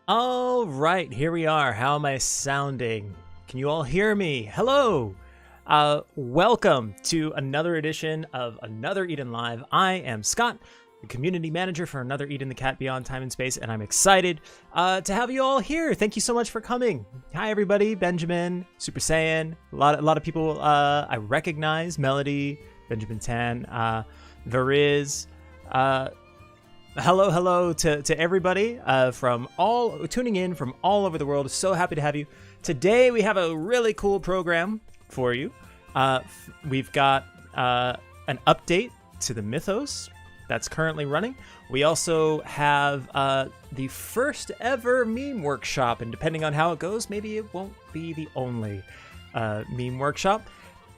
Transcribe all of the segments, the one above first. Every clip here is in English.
All right, here we are. How am I sounding? Can you all hear me? Hello. Welcome to another edition of Another Eden Live. I am Scott, the community manager for Another Eden, the Cat Beyond Time and Space, and I'm excited to have you all here. Thank you so much for coming. Hi, everybody. Benjamin, Super Saiyan, a lot of people I recognize. Melody, Benjamin Tan, Veriz. Hello to everybody from tuning in from all over the world. So happy to have you. Today we have a really cool program for you. We've got an update to the Mythos that's currently running. We also have the first ever meme workshop, and depending on how it goes, maybe it won't be the only meme workshop.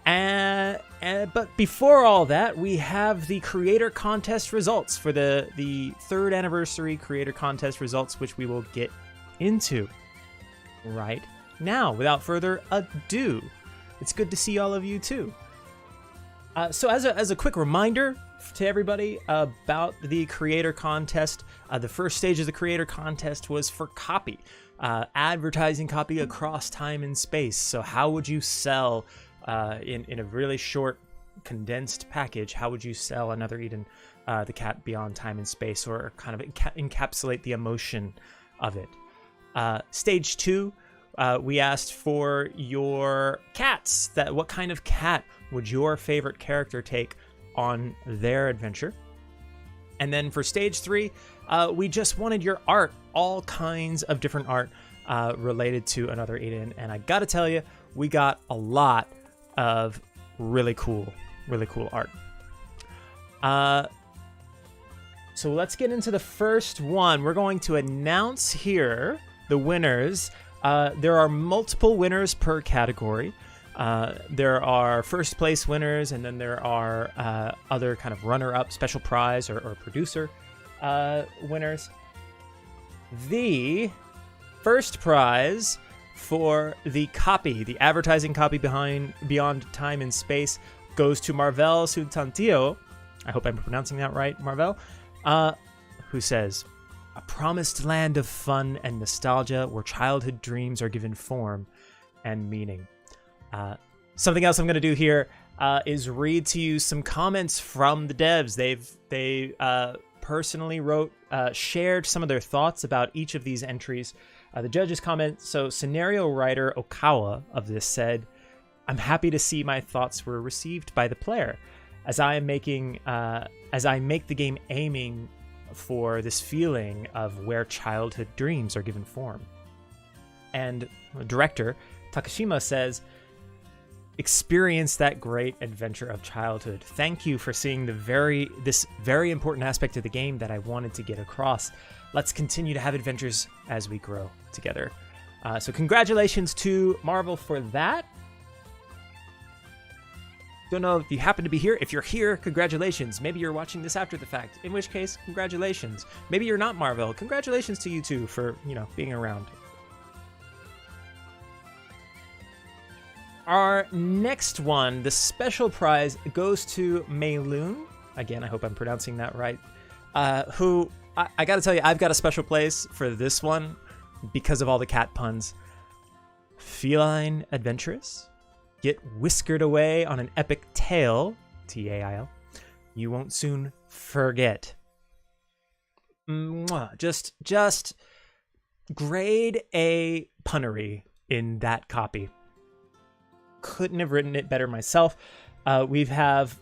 But before all that, we have the creator contest results for the third anniversary creator contest results, which we will get into right now. Without further ado, it's good to see all of you too. So as a quick reminder to everybody about the creator contest, the first stage of the creator contest was for copy, advertising copy across time and space. So how would you sell in a really short, condensed package, how would you sell Another Eden, the Cat Beyond Time and Space, or kind of encapsulate the emotion of it? Stage 2, we asked for your cats. What kind of cat would your favorite character take on their adventure? And then for stage 3, we just wanted your art, all kinds of different art related to Another Eden. And I gotta tell you, we got a lot of really cool art. So let's get into the first one. We're going to announce here the winners. There are multiple winners per category. There are first place winners, and then there are other kind of runner-up, special prize, or producer winners. The first prize for the copy, the advertising copy Beyond Time and Space, goes to Marvel Sutantillo. I hope I'm pronouncing that right, Marvel, who says, "A promised land of fun and nostalgia where childhood dreams are given form and meaning." Something else I'm going to do here is read to you some comments from the devs. They personally shared some of their thoughts about each of these entries. The judges comment, so scenario writer Okawa of this said, "I'm happy to see my thoughts were received by the player, as I make the game aiming for this feeling of where childhood dreams are given form." And director Takashima says, "Experience that great adventure of childhood. Thank you for seeing this very important aspect of the game that I wanted to get across. Let's continue to have adventures as we grow together." So congratulations to Marvel for that. Don't know if you happen to be here. If you're here, congratulations. Maybe you're watching this after the fact, in which case, congratulations. Maybe you're not Marvel. Congratulations to you too for, being around. Our next one, the special prize, goes to Mayloon. Again, I hope I'm pronouncing that right. Who, I gotta tell you, I've got a special place for this one because of all the cat puns. Feline adventurous, get whiskered away on an epic tale, T-A-I-L, you won't soon forget. Just grade A punnery in that copy. Couldn't have written it better myself. We have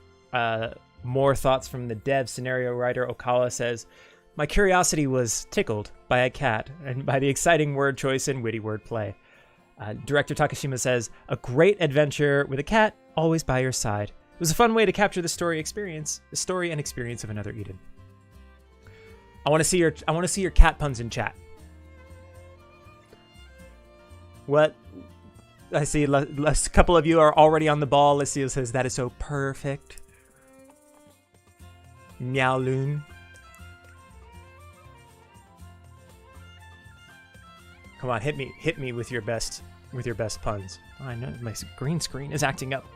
more thoughts from the dev. Scenario writer Okawa says, "My curiosity was tickled by a cat and by the exciting word choice and witty wordplay." Director Takashima says, "A great adventure with a cat always by your side. It was a fun way to capture the story and experience of Another Eden." I want to see your cat puns in chat. What? I see a couple of you are already on the ball. Lucio says, "That is so perfect." Meowloon. Come on, hit me with your best puns. Oh, I know my green screen is acting up.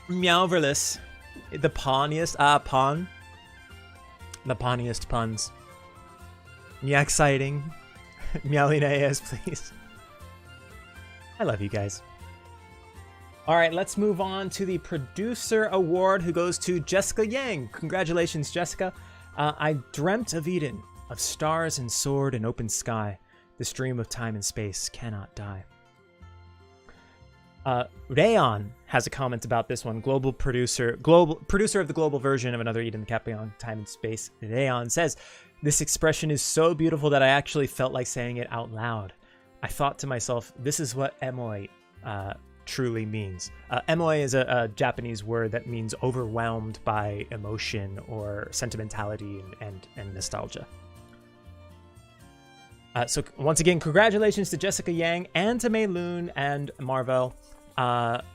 Meowverless. The pawniest, pawn. The pawniest puns. Yeah, exciting. Meowinaeus, please. I love you guys. All right, let's move on to the producer award, who goes to Jessica Yang. Congratulations, Jessica. I dreamt of Eden, of stars and sword and open sky. This dream of time and space cannot die. Rayon has a comment about this one. Producer of the global version of another Eden, the Cat Beyond Time and Space. Rayon says, this expression is so beautiful that I actually felt like saying it out loud. I thought to myself, this is what emoi truly means. Emoi is a Japanese word that means overwhelmed by emotion or sentimentality and nostalgia. So once again, congratulations to Jessica Yang and to Mei Loon and Marvel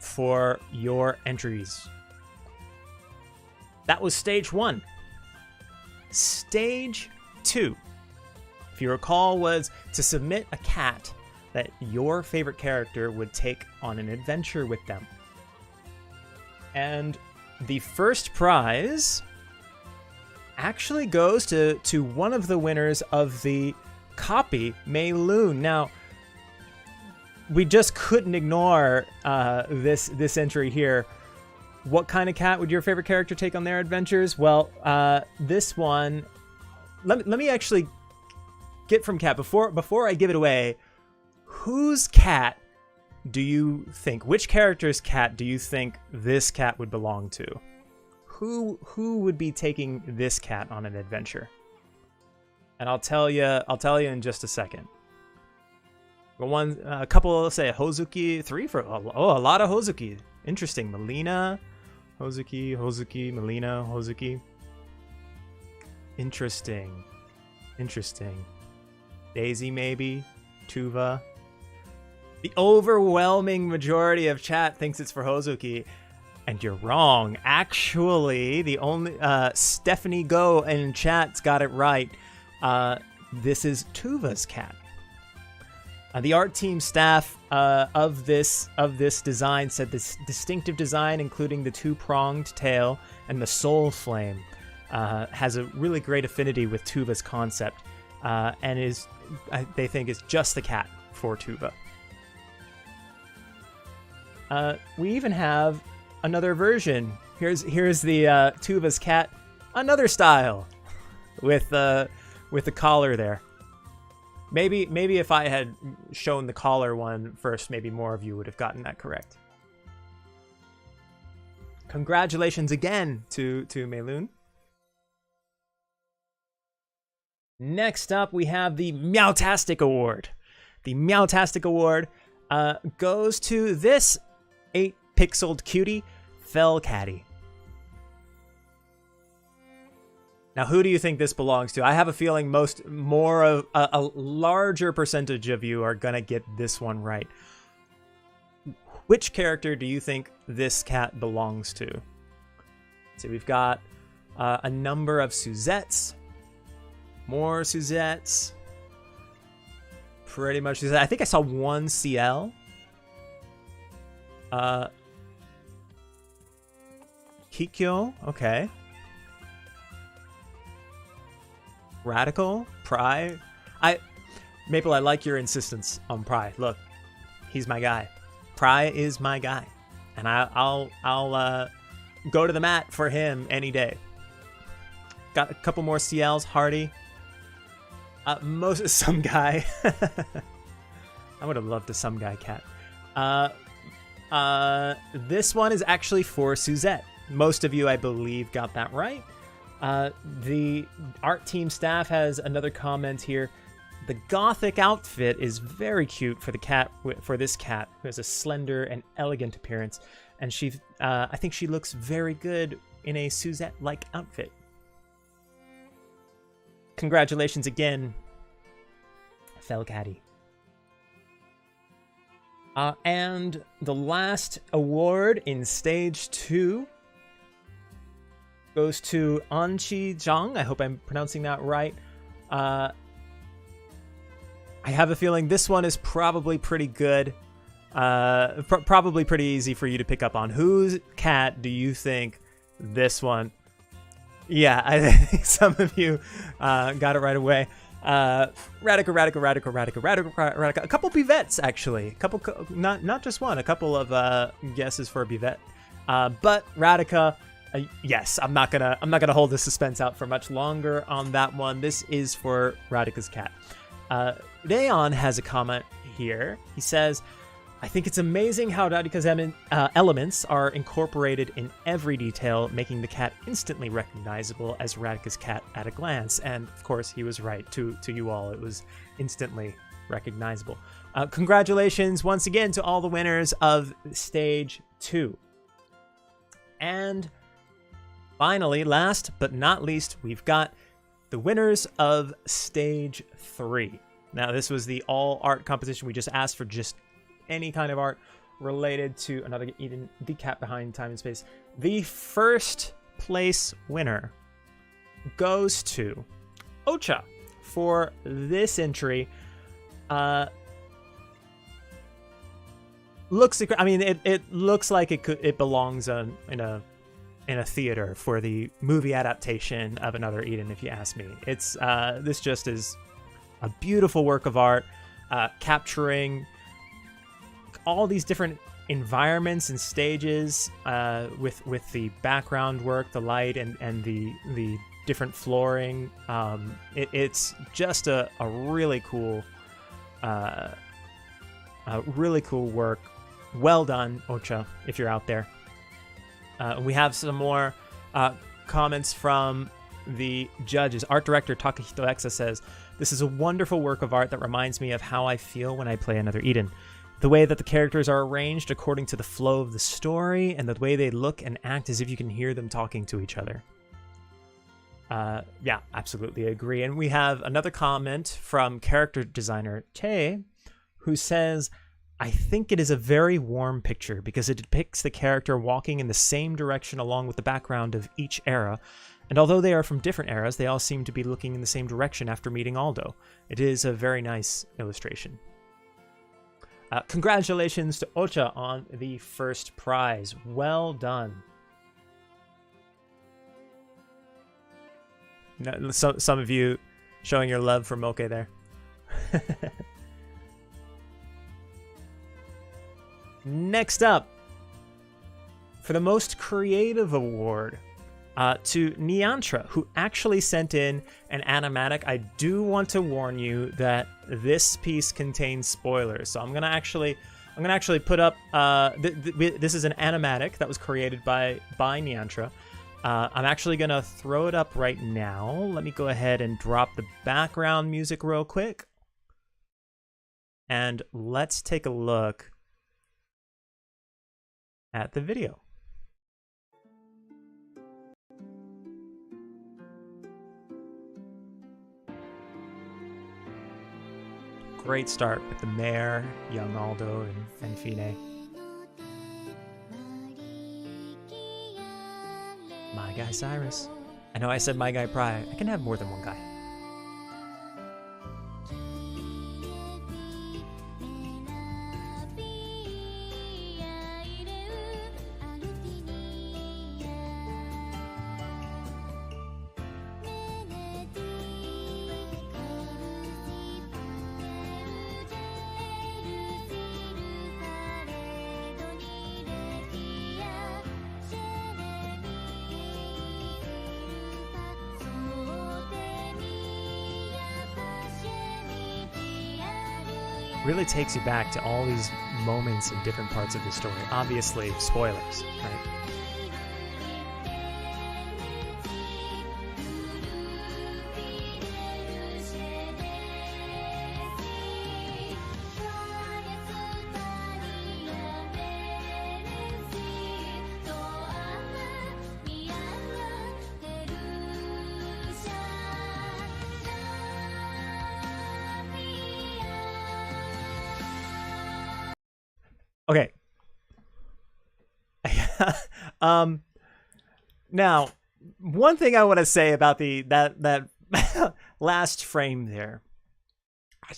for your entries. That was stage 1. Stage 2, if you recall, was to submit a cat that your favorite character would take on an adventure with them. And the first prize actually goes to one of the winners of the copy, Mei Loon. Now, we just couldn't ignore this entry here. What kind of cat would your favorite character take on their adventures? Well, this one, let me actually get from cat before I give it away. Whose cat do you think? Which character's cat do you think this cat would belong to? Who would be taking this cat on an adventure? And I'll tell you in just a second. But a couple say Hozuki, 3 for a lot of Hozuki. Interesting. Melina, Hozuki, Melina, Hozuki. Interesting. Daisy maybe, Tuva. The overwhelming majority of chat thinks it's for Hozuki, and you're wrong. Actually, the only Stephanie Go in chat's got it right. This is Tuva's cat. The art team staff of this design said this distinctive design, including the 2-pronged tail and the soul flame, has a really great affinity with Tuva's concept, and they think is just the cat for Tuva. We even have another version. Here's the Tuva's cat, another style, with the collar there. Maybe if I had shown the collar one first, maybe more of you would have gotten that correct. Congratulations again to Mei Loon. Next up, we have the Meowtastic Award. The Meowtastic Award goes to this 8-pixeled cutie, Felcatty. Now, who do you think this belongs to? I have a feeling a larger percentage of you are gonna get this one right. Which character do you think this cat belongs to? So we've got a number of Suzettes, more Suzettes, pretty much Suzette. I think I saw one CL. Kikyo, okay. Radical, Pry. Maple, I like your insistence on Pry. Look, he's my guy. Pry is my guy, and I'll go to the mat for him any day. Got a couple more CLs. Hardy. Some guy. I would have loved a some guy cat. This one is actually for Suzette. Most of you, I believe, got that right. The art team staff has another comment here. The gothic outfit is very cute for this cat, who has a slender and elegant appearance, and I think she looks very good in a Suzette-like outfit. Congratulations again, Felcatty. And the last award in stage 2 goes to Anqi Zhang. I hope I'm pronouncing that right. I have a feeling this one is probably pretty good. Probably pretty easy for you to pick up on. Whose cat do you think this one. Yeah, I think some of you got it right away. Radica. A couple Bivettes, actually. A couple, not just one. A couple of guesses for a Bivette. But Radica, yes. I'm not gonna hold the suspense out for much longer on that one. This is for Radica's cat. Rayon has a comment here. He says, I think it's amazing how Radika's elements are incorporated in every detail, making the cat instantly recognizable as Radika's cat at a glance. And of course, he was right. To you all, it was instantly recognizable. Congratulations once again to all the winners of Stage 2. And finally, last but not least, we've got the winners of Stage 3. Now, this was the all art competition. We just asked for just any kind of art related to Another Eden, the cat behind time and space. The first place winner goes to Ocha for this entry. It looks like it belongs in a theater for the movie adaptation of Another Eden, if you ask me. It's this just is a beautiful work of art, capturing all these different environments and stages with the background work, the light, and the different flooring. It's just a really cool work. Well done, Ocha, if you're out there. We have some more comments from the judges. Art director Takahito Exa says, "This is a wonderful work of art that reminds me of how I feel when I play Another Eden. The way that the characters are arranged according to the flow of the story, and the way they look and act as if you can hear them talking to each other." Yeah, absolutely agree. And we have another comment from character designer Che, who says, "I think it is a very warm picture because it depicts the character walking in the same direction along with the background of each era. And although they are from different eras, they all seem to be looking in the same direction after meeting Aldo. It is a very nice illustration." Congratulations to Ocha on the first prize. Well done. Some of you showing your love for Moke there. Next up, for the most creative award, to Niantra, who actually sent in an animatic. I do want to warn you that this piece contains spoilers, so I'm gonna actually put up. This is an animatic that was created by Niantra. I'm actually gonna throw it up right now. Let me go ahead and drop the background music real quick, and let's take a look at the video. Great start with the mayor, young Aldo, and Fine. My guy Cyrus. I know I said my guy Pry. I can have more than one guy. Really takes you back to all these moments in different parts of the story. Obviously, spoilers, right? Okay. Now, one thing I want to say about that last frame there,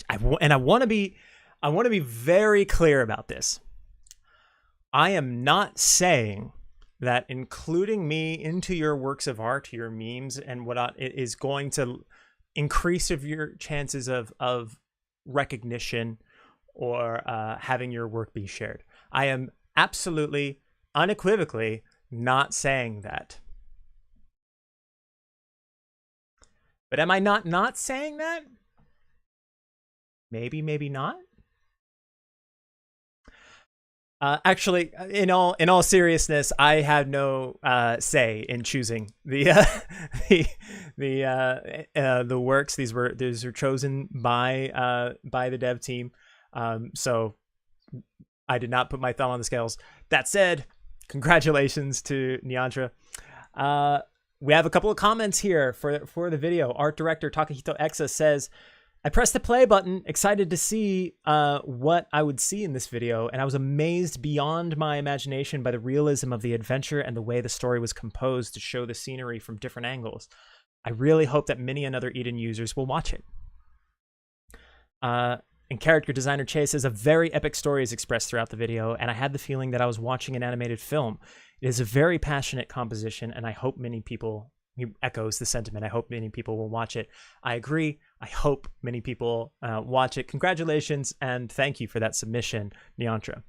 I want to be very clear about this. I am not saying that including me into your works of art, your memes and whatnot, it is going to increase of your chances of recognition or having your work be shared. I am absolutely, unequivocally not saying that. But am I not saying that? Maybe, maybe not. Actually, in all seriousness, I had no say in choosing the the works. These were chosen by the dev team, so I did not put my thumb on the scales. That said, congratulations to Nyantra. We have a couple of comments here for the video. Art director Takahito Exa says, I pressed the play button, excited to see what I would see in this video, and I was amazed beyond my imagination by the realism of the adventure and the way the story was composed to show the scenery from different angles. I really hope that many another Eden users will watch it. And character designer Chase says, a very epic story is expressed throughout the video, and I had the feeling that I was watching an animated film. It is a very passionate composition, and I hope many people, he echoes the sentiment, I hope many people will watch it. I agree. I hope many people watch it. Congratulations, and thank you for that submission, Nyantra.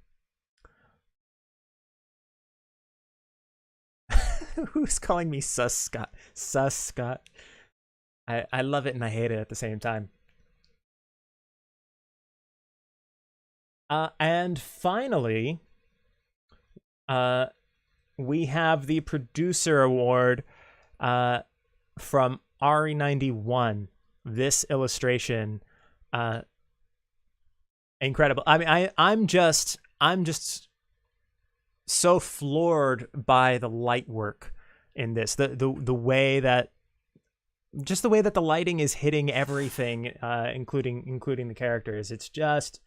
Who's calling me Sus Scott? Sus Scott. I love it and I hate it at the same time. And finally, we have the producer award from Ari91. This illustration, incredible. I mean, I'm just so floored by the light work in this. The way that, just the way that the lighting is hitting everything, including the characters. It's just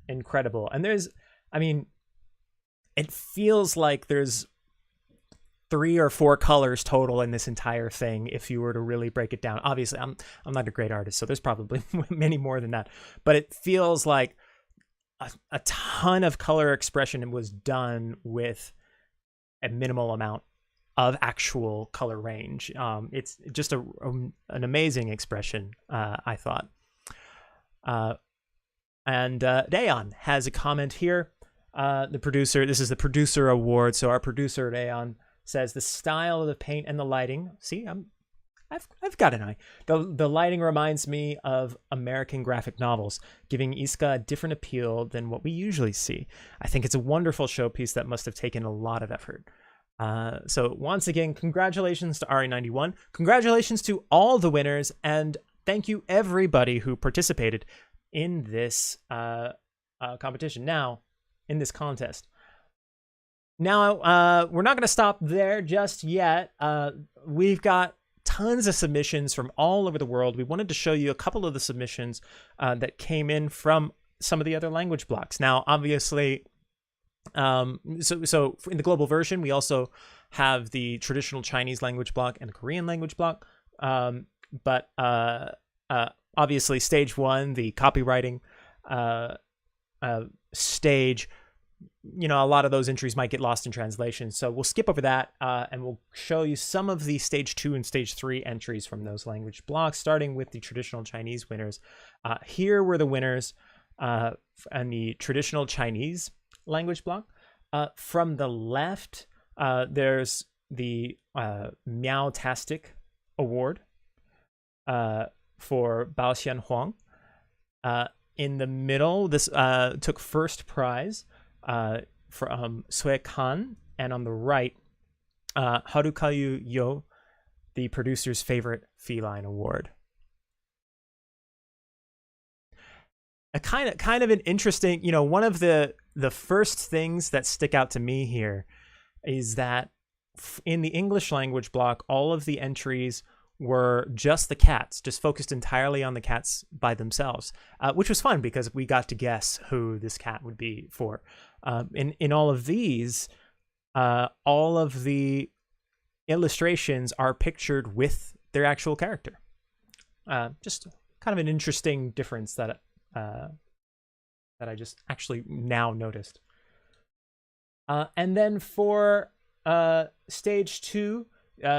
incredible. And there's, I mean, it feels like there's 3 or 4 colors total in this entire thing if you were to really break it down. Obviously, I'm not a great artist, so there's probably many more than that. But it feels like a ton of color expression was done with a minimal amount of actual color range. It's just an amazing expression, I thought. And Dayon has a comment here. The producer, this is the producer award. So our producer, Dayon, says the style of the paint and the lighting. See, I've got an eye. The lighting reminds me of American graphic novels, giving Iska a different appeal than what we usually see. I think it's a wonderful showpiece that must have taken a lot of effort. So once again, congratulations to Ari91. Congratulations to all the winners, and thank you everybody who participated in this competition. Now, in this contest. Now, we're not going to stop there just yet. We've got tons of submissions from all over the world. We wanted to show you a couple of the submissions that came in from some of the other language blocks. Now, obviously, so in the global version, we also have the traditional Chinese language block and the Korean language block. But obviously, stage 1, the copywriting stage, you know, a lot of those entries might get lost in translation. So we'll skip over that and we'll show you some of the stage 2 and stage 3 entries from those language blocks, starting with the traditional Chinese winners. Here were the winners and the traditional Chinese language block. From the left, there's the Meowtastic Award for Baoxian Huang. In the middle, this took first prize from Sui Kan, and on the right, Harukayu Yo, the producer's favorite feline award. A kind of an interesting, you know, one of the first things that stick out to me here is that in the English language block, all of the entries were just the cats, just focused entirely on the cats by themselves, which was fun because we got to guess who this cat would be for. In all of these, all of the illustrations are pictured with their actual character. Just kind of an interesting difference that I just actually now noticed. And then for stage 2,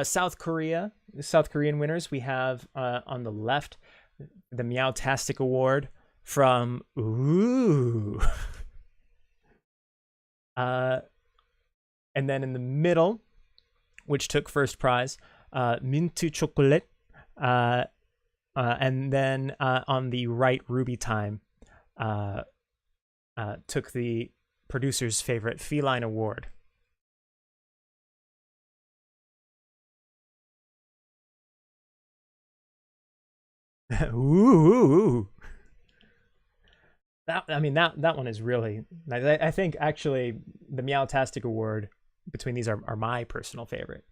South Korea, the South Korean winners. We have on the left the Meowtastic Award from Ooh. And then in the middle, which took first prize, Mint Chocolate. And then on the right, Ruby Time took the producer's favorite feline award. Ooh. That one is really. I think actually the Meowtastic Award between these are my personal favorite.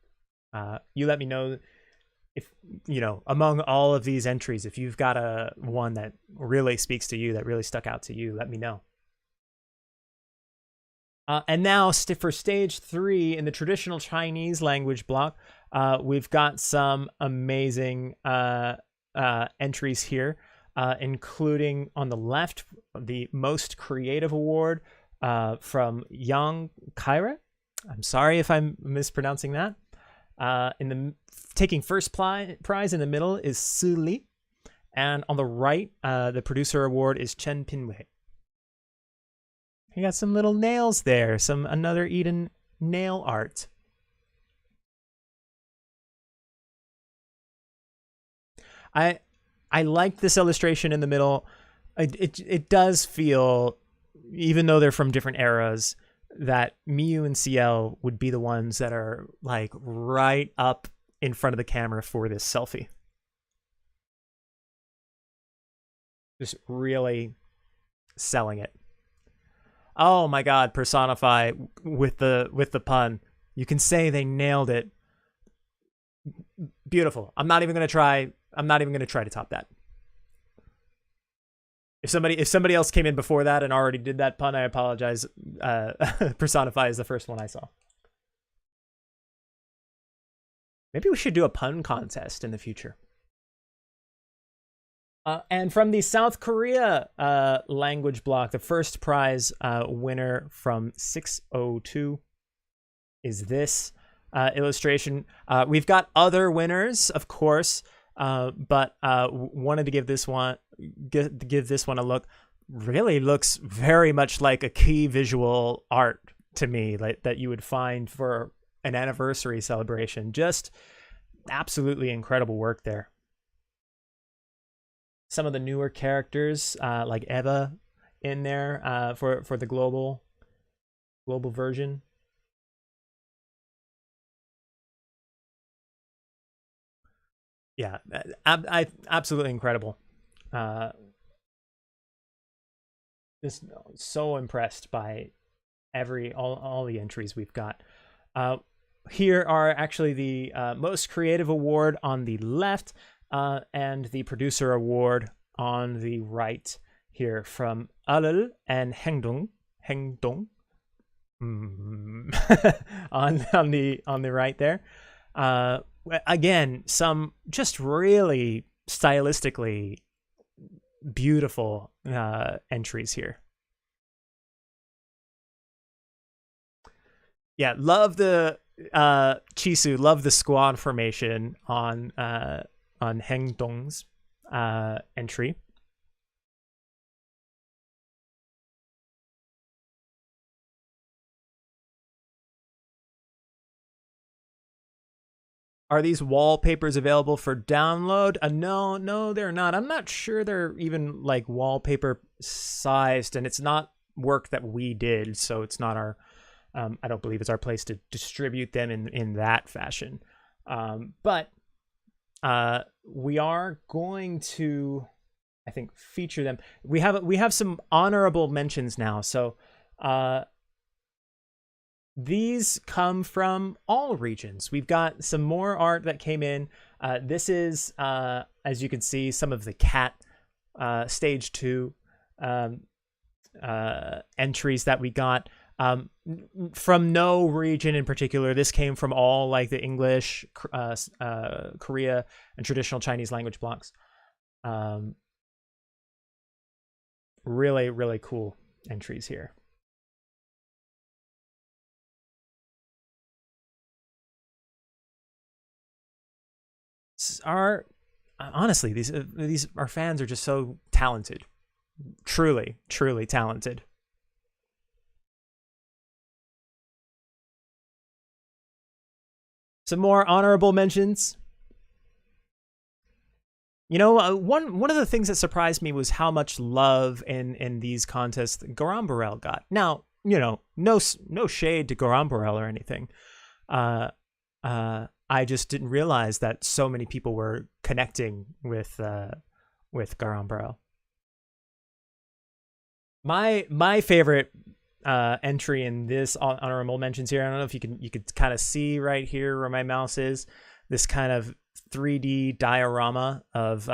You let me know if among all of these entries, if you've got a one that really speaks to you, that really stuck out to you, let me know. And now for stage 3 in the traditional Chinese language block, we've got some amazing entries here, including on the left, the most creative award from Yang Kaira. I'm sorry if I'm mispronouncing that. Taking first prize in the middle is Su Li, and on the right, the producer award is Chen Pinwei. You got some little nails there, another Eden nail art. I like this illustration in the middle. It does feel, even though they're from different eras, that Miyu and CL would be the ones that are like right up in front of the camera for this selfie. Just really selling it. Oh my god, Personify with the pun. You can say they nailed it. Beautiful. I'm not even gonna try to top that. If somebody else came in before that and already did that pun, I apologize. Personify is the first one I saw. Maybe we should do a pun contest in the future. And from the South Korea language block, the first prize winner from 602 is this illustration. We've got other winners, of course, but wanted to give this one a look. Really looks very much like a key visual art to me, like that you would find for an anniversary celebration. Just absolutely incredible work there. Some of the newer characters, like Eva, in there for the global version. Yeah, absolutely incredible. Just so impressed by all the entries we've got. Here are actually the most creative award on the left, and the producer award on the right here from Alul and Hengdong. on the right there. Again, some just really stylistically beautiful entries here. Yeah, love the Chisu, love the squad formation on Hengdong's entry. Are these wallpapers available for download? No, they're not. I'm not sure they're even like wallpaper sized, and it's not work that we did, so it's not our. I don't believe it's our place to distribute them in that fashion. But we are going to, I think, feature them. We have some honorable mentions now. So these come from all regions. We've got some more art that came in. This is, as you can see, some of the cat stage 2 entries that we got. From no region in particular. This came from all like the English, Korea, and traditional Chinese language blocks. Really, really cool entries here. these are honestly these our fans are just so talented, truly talented. Some more honorable mentions. You know, one of the things that surprised me was how much love in these contests Garam Burrell got. Now, you know, no shade to Garam Burrell or anything. I just didn't realize that so many people were connecting with Garam Burrell. My favorite entry in this honorable mentions here. I don't know if you could kind of see right here where my mouse is. This kind of 3D diorama of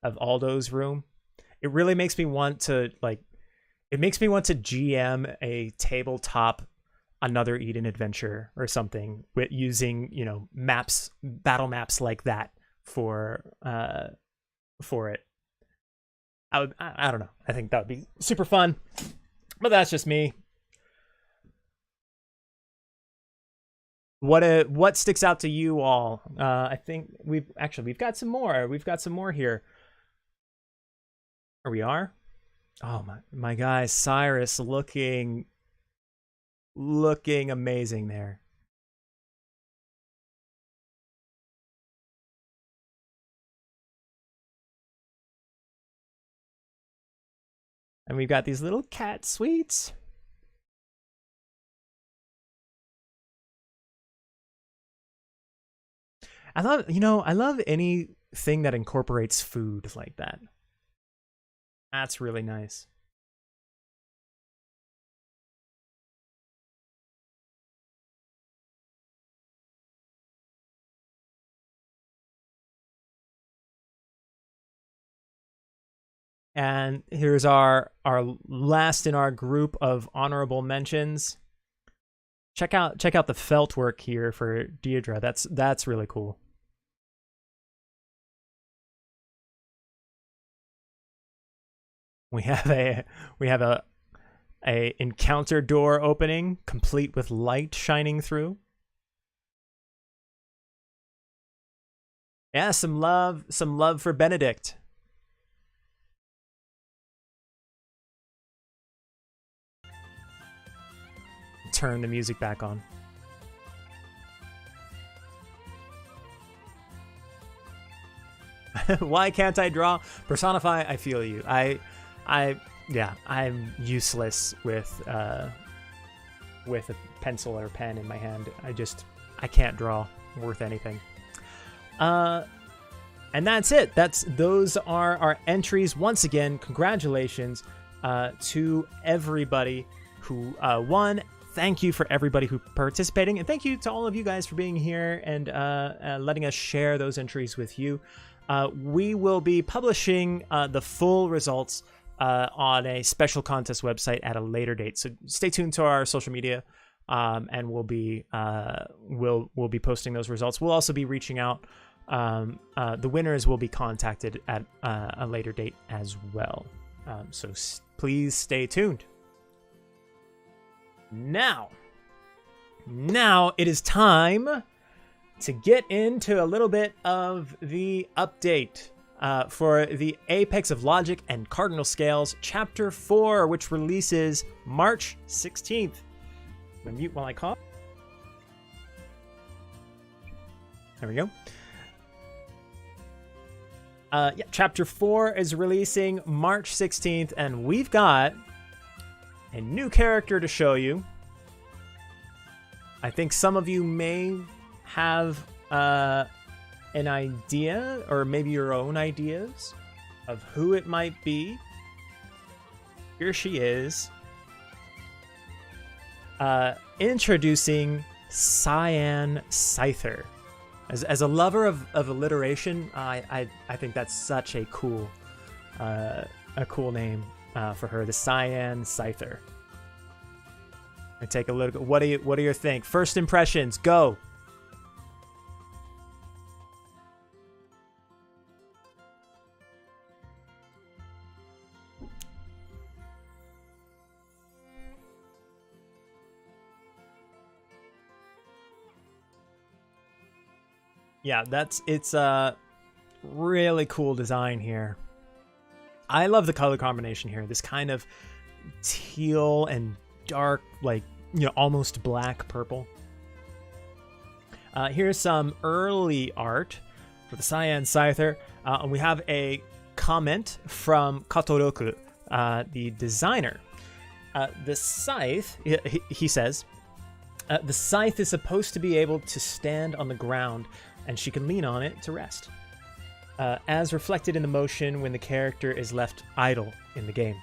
Aldo's room. It really makes me want to GM a tabletop Another Eden adventure or something with using, you know, battle maps like that for it. I don't know. I think that would be super fun. But that's just me. What sticks out to you all? I think we've got some more. We've got some more here. Or we are? Oh my guy, Cyrus looking amazing there. And we've got these little cat sweets. I love anything that incorporates food like that. That's really nice. And here's our last in our group of honorable mentions. Check out the felt work here for Deirdre. That's really cool. We have a encounter door opening complete with light shining through. Yeah, some love for Benedict. Turn the music back on. Why can't I draw? Personify, I feel you. Yeah, I'm useless with a pencil or pen in my hand. I can't draw worth anything. And that's it. Those are our entries. Once again, congratulations to everybody who won. Thank you for everybody who participating, and thank you to all of you guys for being here and letting us share those entries with you. We will be publishing the full results on a special contest website at a later date. So stay tuned to our social media, and we'll be posting those results. We'll also be reaching out. The winners will be contacted at a later date as well. So please stay tuned. Now it is time to get into a little bit of the update for the Apex of Logic and Cardinal Scales Chapter 4, which releases March 16th. I'm gonna mute while I cough. There we go. Yeah, Chapter 4 is releasing March 16th, and we've got a new character to show you. I think some of you may have an idea, or maybe your own ideas, of who it might be. Here she is. Introducing Cyan Scyther. As a lover of alliteration, I think that's such a cool name for her, the Cyan Scyther. And take a look. What do you think? First impressions, go. Yeah, it's really cool design here. I love the color combination here. This kind of teal and dark, like, you know, almost black purple. Here's some early art for the Cyan Scyther. And we have a comment from Katoroku, the designer. The scythe, he says, the scythe is supposed to be able to stand on the ground, and she can lean on it to rest, as reflected in the motion when the character is left idle in the game.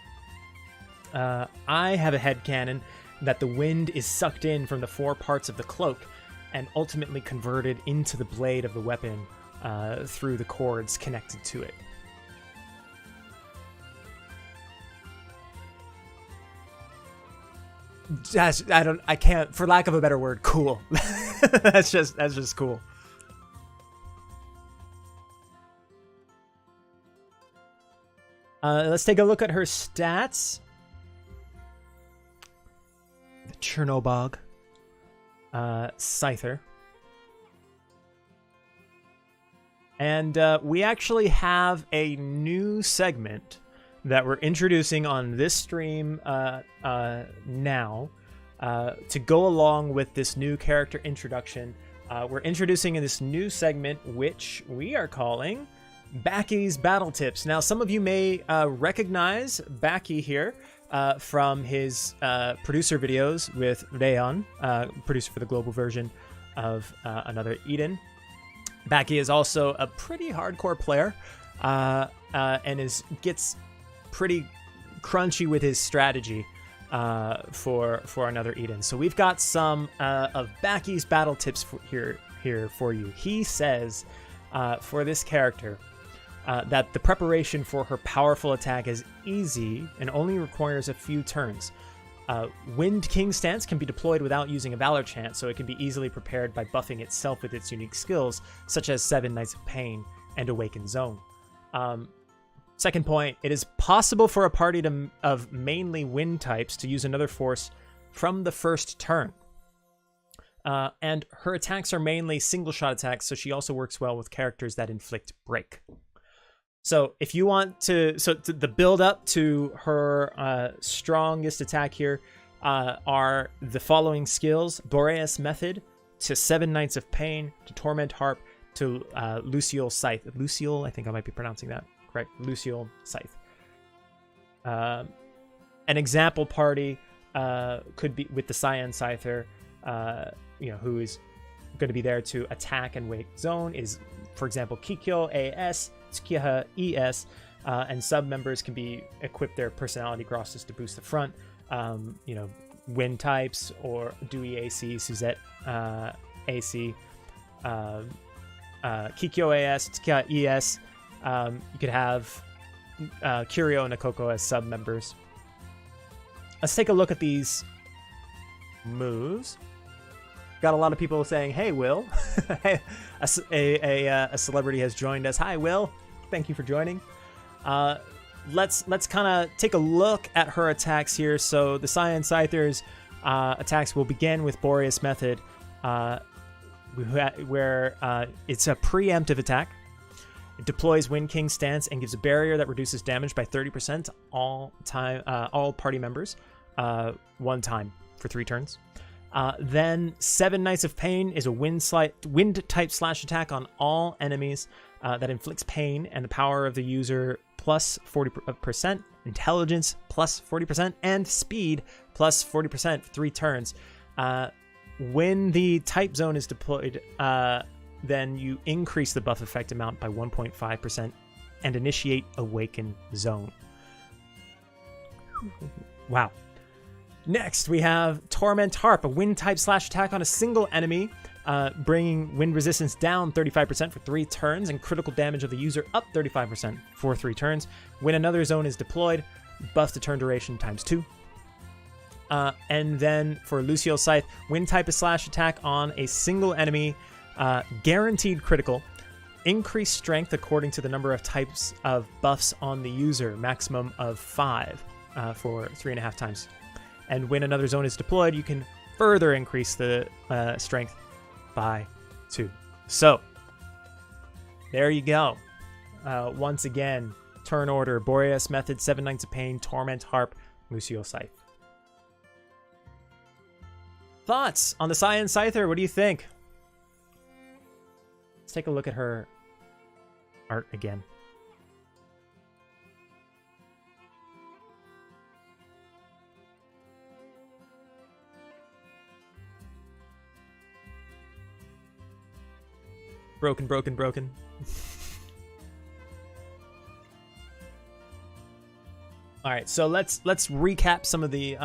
I have a headcanon that the wind is sucked in from the 4 parts of the cloak and ultimately converted into the blade of the weapon through the cords connected to it. I can't, for lack of a better word, cool. that's just cool. Let's take a look at her stats. The Chernobog Scyther. And we actually have a new segment that we're introducing on this stream now to go along with this new character introduction. We're introducing this new segment, which we are calling Backy's Battle Tips. Now, some of you may recognize Backy here from his producer videos with Rayon, producer for the global version of Another Eden. Backy is also a pretty hardcore player and gets pretty crunchy with his strategy for Another Eden. So we've got some of Backy's battle tips here for you. He says for this character that the preparation for her powerful attack is easy and only requires a few turns. Wind King stance can be deployed without using a Valor chant, so it can be easily prepared by buffing itself with its unique skills, such as 7 Nights of Pain and Awakened Zone. Second point, it is possible for a party of mainly wind types to use another force from the first turn. And her attacks are mainly single-shot attacks, so she also works well with characters that inflict break. So if you want the build up to her strongest attack here are the following skills: Boreas Method to 7 Nights of Pain to Torment Harp to Luciole Scythe. Luciole, I think I might be pronouncing that correct. Luciole Scythe. An example party could be with the Cyan Scyther, who is going to be there to attack and wake zone is, for example, Kikyo AS, Tsukiha ES, and sub members can be equip their personality crosses to boost the front. Wind types or Dewey AC, Suzette AC, Kikyo AS, Tsukiha ES. You could have Curio and Akoko as sub members. Let's take a look at these moves. Got a lot of people saying, "Hey, Will." a celebrity has joined us. Hi, Will. Thank you for joining. Let's kind of take a look at her attacks here. So the Cyan Scyther's attacks will begin with Boreas Method, where it's a preemptive attack. It deploys Wind King stance and gives a barrier that reduces damage by 30% all party members, one time for 3 turns. Then 7 Nights of Pain is a wind type slash attack on all enemies that inflicts pain, and the power of the user plus 40%, intelligence plus 40%, and speed plus 40% for 3 turns. When the type zone is deployed, then you increase the buff effect amount by 1.5% and initiate Awaken Zone. Wow. Next, we have Torment Harp, a wind type slash attack on a single enemy, bringing wind resistance down 35% for 3 turns and critical damage of the user up 35% for 3 turns. When another zone is deployed, buff the turn duration times 2. And then for Luciole Scythe, wind type slash attack on a single enemy, guaranteed critical, increased strength according to the number of types of buffs on the user, maximum of 5 for 3.5 times. And when another zone is deployed, you can further increase the strength by 2. So, there you go. once again, Turn Order, Boreas Method, Seven Knights of Pain, Torment Harp, Lucio Scythe. Thoughts on the Cyan Scyther? What do you think? Let's take a look at her art again. Broken, broken, broken. All right, so let's recap some of the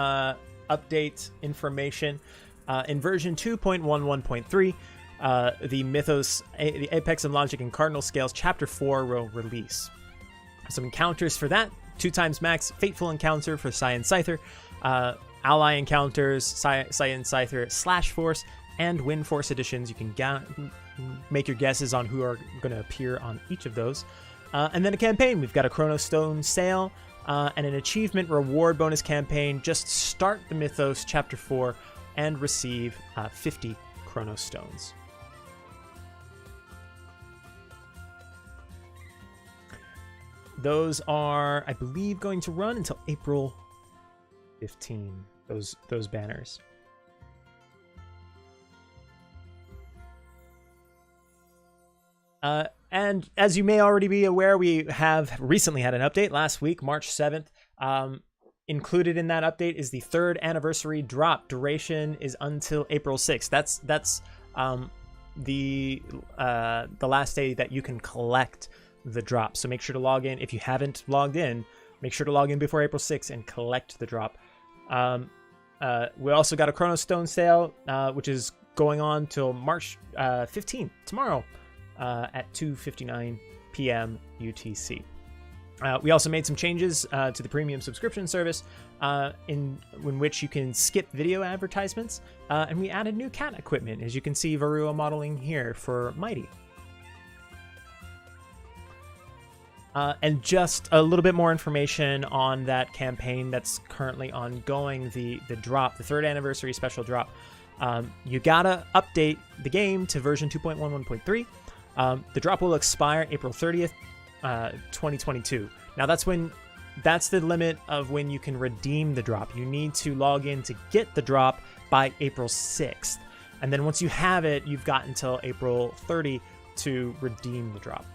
update information. In version 2.11.3, the Mythos, the Apex and Logic and Cardinal Scales Chapter 4 will release. Some encounters for that: 2x max Fateful Encounter for Cyan Scyther, Ally Encounters, Cyan Scyther Slash Force, and Wind Force editions. You can make your guesses on who are going to appear on each of those. And then a campaign. We've got a Chrono Stone sale and an achievement reward bonus campaign. Just start the Mythos Chapter 4 and receive 50 Chrono Stones. Those are, I believe, going to run until April 15, those banners. And as you may already be aware, we have recently had an update last week, March 7th. Included in that update is the 3rd anniversary drop. Duration is until April 6th. That's the last day that you can collect the drop. So make sure to log in. If you haven't logged in, make sure to log in before April 6th and collect the drop. We also got a Chrono Stone sale, which is going on till March 15th, tomorrow. At 2:59 p.m. UTC. We also made some changes to the premium subscription service in which you can skip video advertisements, and we added new cat equipment, as you can see Varua modeling here for Mighty. And just a little bit more information on that campaign that's currently ongoing, the drop, the 3rd anniversary special drop. You gotta update the game to version 2.11.3. The drop will expire April 30th, 2022. Now that's the limit of when you can redeem the drop. You need to log in to get the drop by April 6th. And then once you have it, you've got until April 30 to redeem the drop.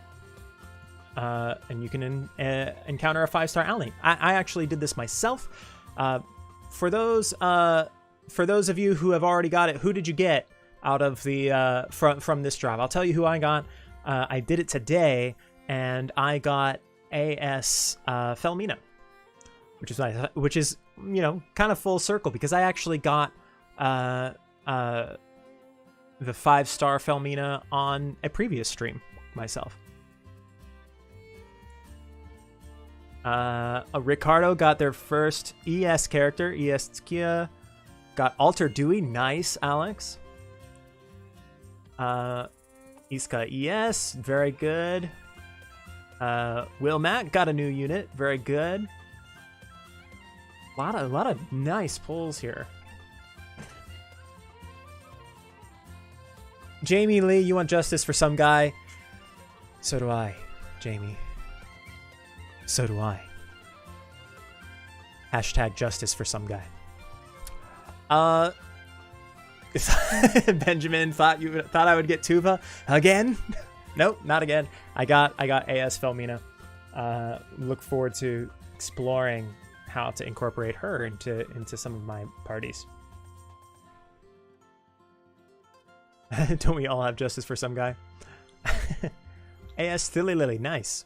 And you can encounter a 5-star ally. I actually did this myself. For those of you who have already got it, who did you get out of the from this drop? I'll tell you who I got. I did it today, and I got AS Felmina, which is nice, which is, you know, kind of full circle, because I actually got the 5-star Felmina on a previous stream myself. Ricardo got their first ES character, ES Tsukiya. Got Alter Dewey, nice, Alex. Iska ES, very good. Will Matt got a new unit, very good. A lot of nice pulls here. Jamie Lee, you want justice for some guy? So do I, Jamie. So do I. Hashtag justice for some guy. Benjamin thought I would get Tuva again. Nope, not again. I got AS Felmina. Look forward to exploring how to incorporate her into some of my parties. Don't we all have justice for some guy? AS Thilly Lily, nice.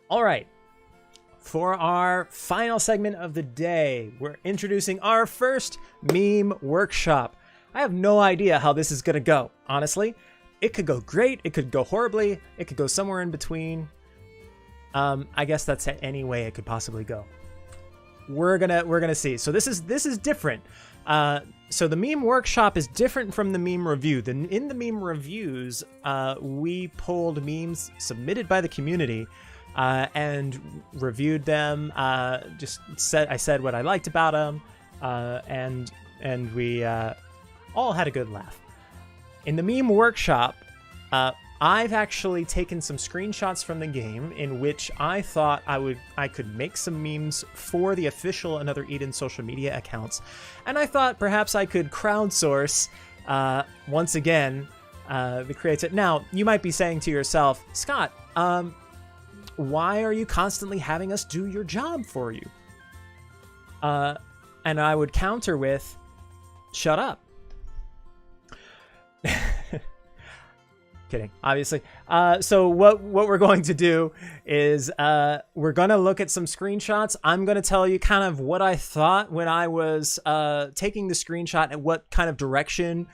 All right. For our final segment of the day, we're introducing our first meme workshop. I have no idea how this is going to go, honestly. It could go great, it could go horribly, it could go somewhere in between. I guess that's any way it could possibly go. We're gonna see. So this is different. So the meme workshop is different from the meme review. In the meme reviews, we pulled memes submitted by the community and reviewed them. I said what I liked about them, and we all had a good laugh. In the meme workshop, I've actually taken some screenshots from the game in which I thought I could make some memes for the official Another Eden social media accounts, and I thought perhaps I could crowdsource once again the creative. Now you might be saying to yourself, Scott, why are you constantly having us do your job for you? And I would counter with, shut up. Kidding, obviously. So what we're going to do is we're going to look at some screenshots. I'm going to tell you kind of what I thought when I was taking the screenshot and what kind of direction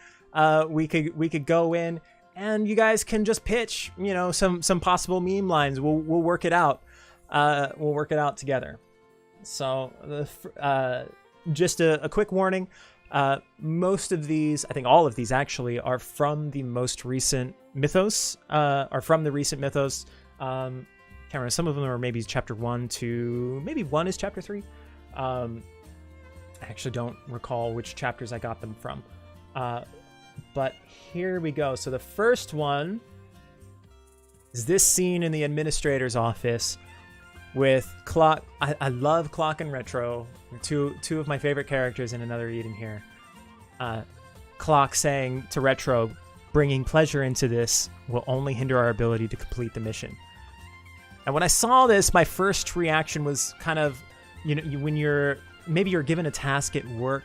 we could go in, and you guys can just pitch, you know, some possible meme lines. We'll work it out. We'll work it out together. So just a quick warning. Most of these, I think all of these actually, are from the most recent Mythos, are from the recent Mythos. Can't remember, some of them are maybe chapter 1 to, maybe 1 is chapter 3. I actually don't recall which chapters I got them from. But here we go. So the first one is this scene in the administrator's office with Clock. I love Clock and Retro, two of my favorite characters in Another Eden here. Clock saying to Retro, bringing pleasure into this will only hinder our ability to complete the mission. And when I saw this, my first reaction was kind of, you know, when maybe you're given a task at work,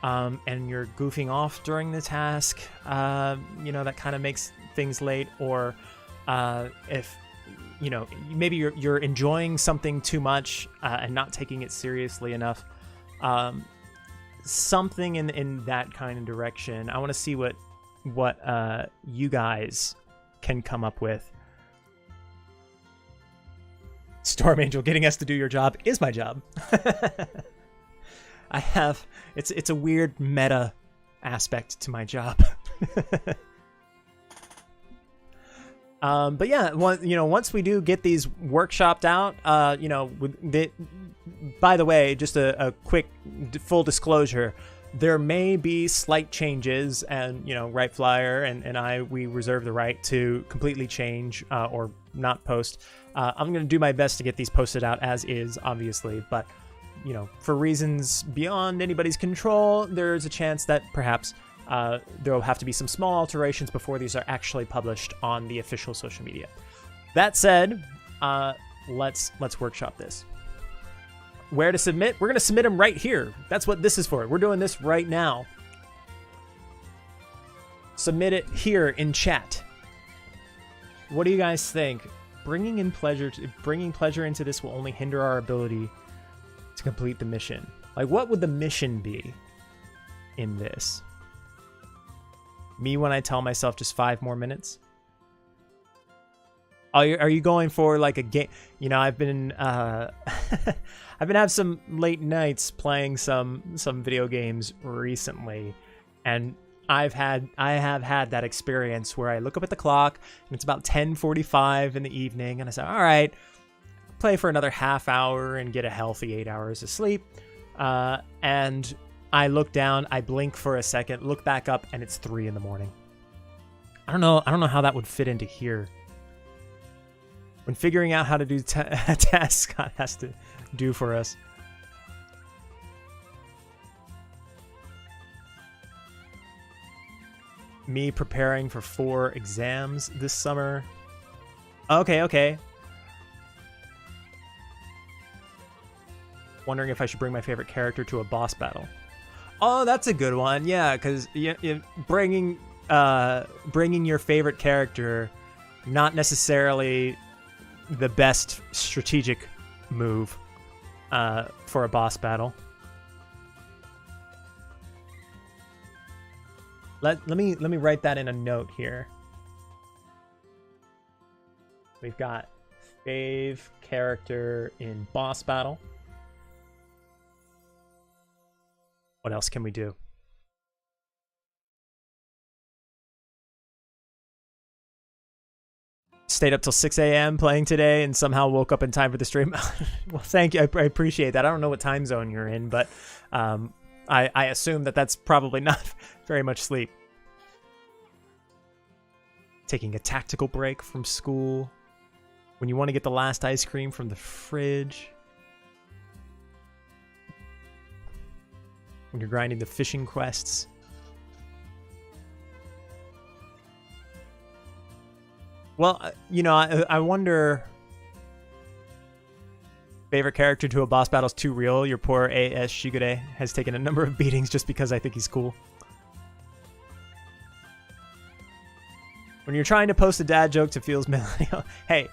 and you're goofing off during the task, you know, that kind of makes things late, or if, you know, maybe you're enjoying something too much and not taking it seriously enough. Something in that kind of direction. I want to see what you guys can come up with. Storm Angel, getting us to do your job is my job. It's a weird meta aspect to my job. But yeah, once we do get these workshopped out, by the way, just a quick full disclosure, there may be slight changes, and, you know, Right Flyer and we reserve the right to completely change or not post. I'm going to do my best to get these posted out as is, obviously, but, you know, for reasons beyond anybody's control, there's a chance that perhaps there will have to be some small alterations before these are actually published on the official social media. That said, let's workshop this. Where to submit? We're going to submit them right here. That's what this is for. We're doing this right now. Submit it here in chat. What do you guys think? Bringing pleasure into this will only hinder our ability to complete the mission. Like, what would the mission be in this? Me when I tell myself just 5 more minutes? Are you going for like a game? You know, I've been having some late nights playing some video games recently, and I have had that experience where I look up at the clock and it's about 10:45 in the evening, and I say, all right, play for another half hour and get a healthy 8 hours of sleep. And I look down, I blink for a second, look back up, and it's 3 in the morning. I don't know how that would fit into here. When figuring out how to do tasks Scott has to do for us. Me preparing for 4 exams this summer. Okay. Wondering if I should bring my favorite character to a boss battle. Oh, that's a good one. Yeah, because bringing your favorite character, not necessarily the best strategic move for a boss battle. Let me write that in a note here. We've got fave character in boss battle. What else can we do? Stayed up till 6 a.m. playing today and somehow woke up in time for the stream. Well, thank you. I appreciate that. I don't know what time zone you're in, but I assume that's probably not very much sleep. taking a tactical break from school, when you want to get the last ice cream from the fridge, when you're grinding the fishing quests. Well, you know, I wonder... Favorite character to a boss battle is too real. Your poor A.S. Shigure has taken a number of beatings just because I think he's cool. When you're trying to post a dad joke to feels millennial... Hey,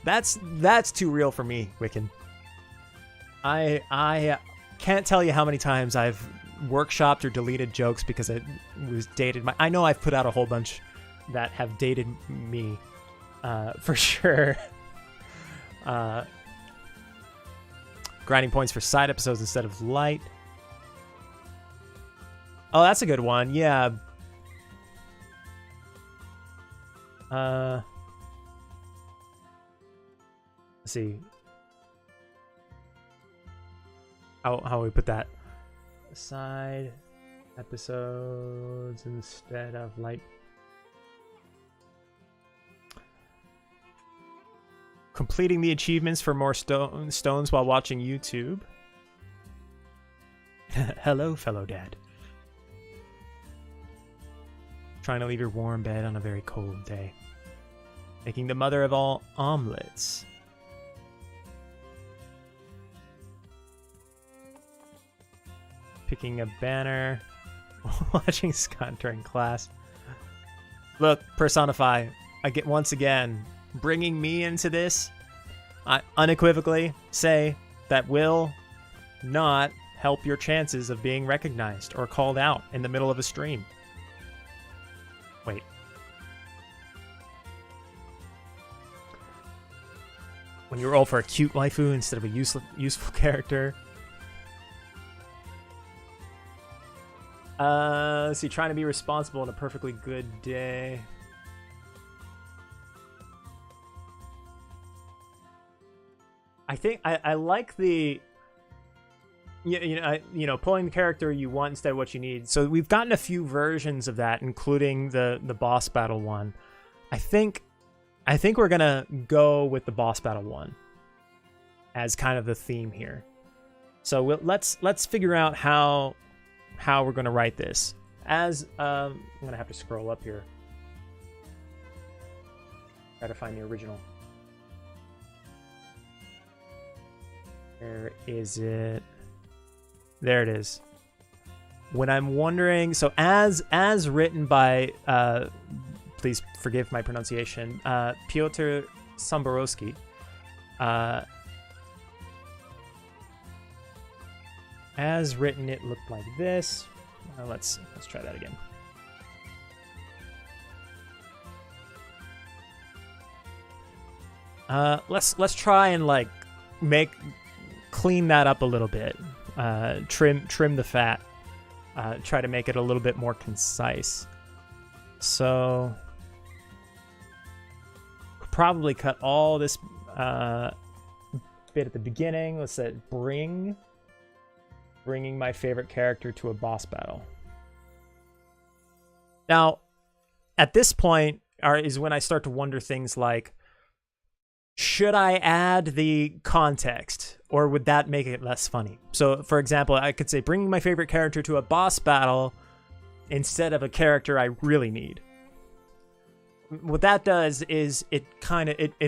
that's too real for me, Wiccan. I can't tell you how many times I've workshopped or deleted jokes because it was dated. I know I've put out a whole bunch that have dated me, for sure. Grinding points for side episodes instead of light. Oh, that's a good one. Yeah. Let's see. How we put that? Side episodes instead of light. Completing the achievements for more stones while watching YouTube. Hello, fellow dad. Trying to leave your warm bed on a very cold day. Making the mother of all omelets. Picking a banner. Watching Scott during class. Look, Personify. I get once again... Bringing me into this, I unequivocally say that will not help your chances of being recognized or called out in the middle of a stream. Wait. When you roll for a cute waifu instead of a useful character. Let's see, trying to be responsible on a perfectly good day. I think I like the you know pulling the character you want instead of what you need. So we've gotten a few versions of that, including the boss battle one. I think we're gonna go with the boss battle one as kind of the theme here. So let's figure out how we're gonna write this. As I'm gonna have to scroll up here. Try to find the original. Where is it? There it is. When I'm wondering, so as written by, please forgive my pronunciation, Piotr Samborowski. As written, it looked like this. Let's try that again. Let's try and like clean that up a little bit, trim the fat, try to make it a little bit more concise. So probably cut all this bit at the beginning. Let's say bringing my favorite character to a boss battle. Now, at this point is when I start to wonder things like, should I add the context, or would that make it less funny? So, for example, I could say bringing my favorite character to a boss battle instead of a character I really need. What that does is it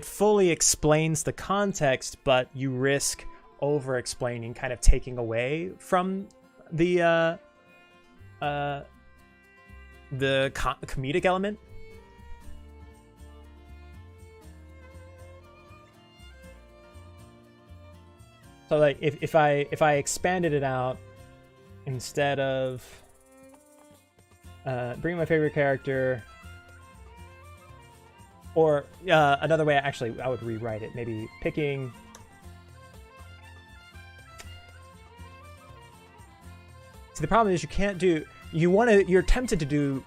fully explains the context, but you risk over-explaining, kind of taking away from the comedic element. So like if I expanded it out, instead of bring my favorite character, or another way, actually I would rewrite it, maybe picking the problem is you're tempted to do,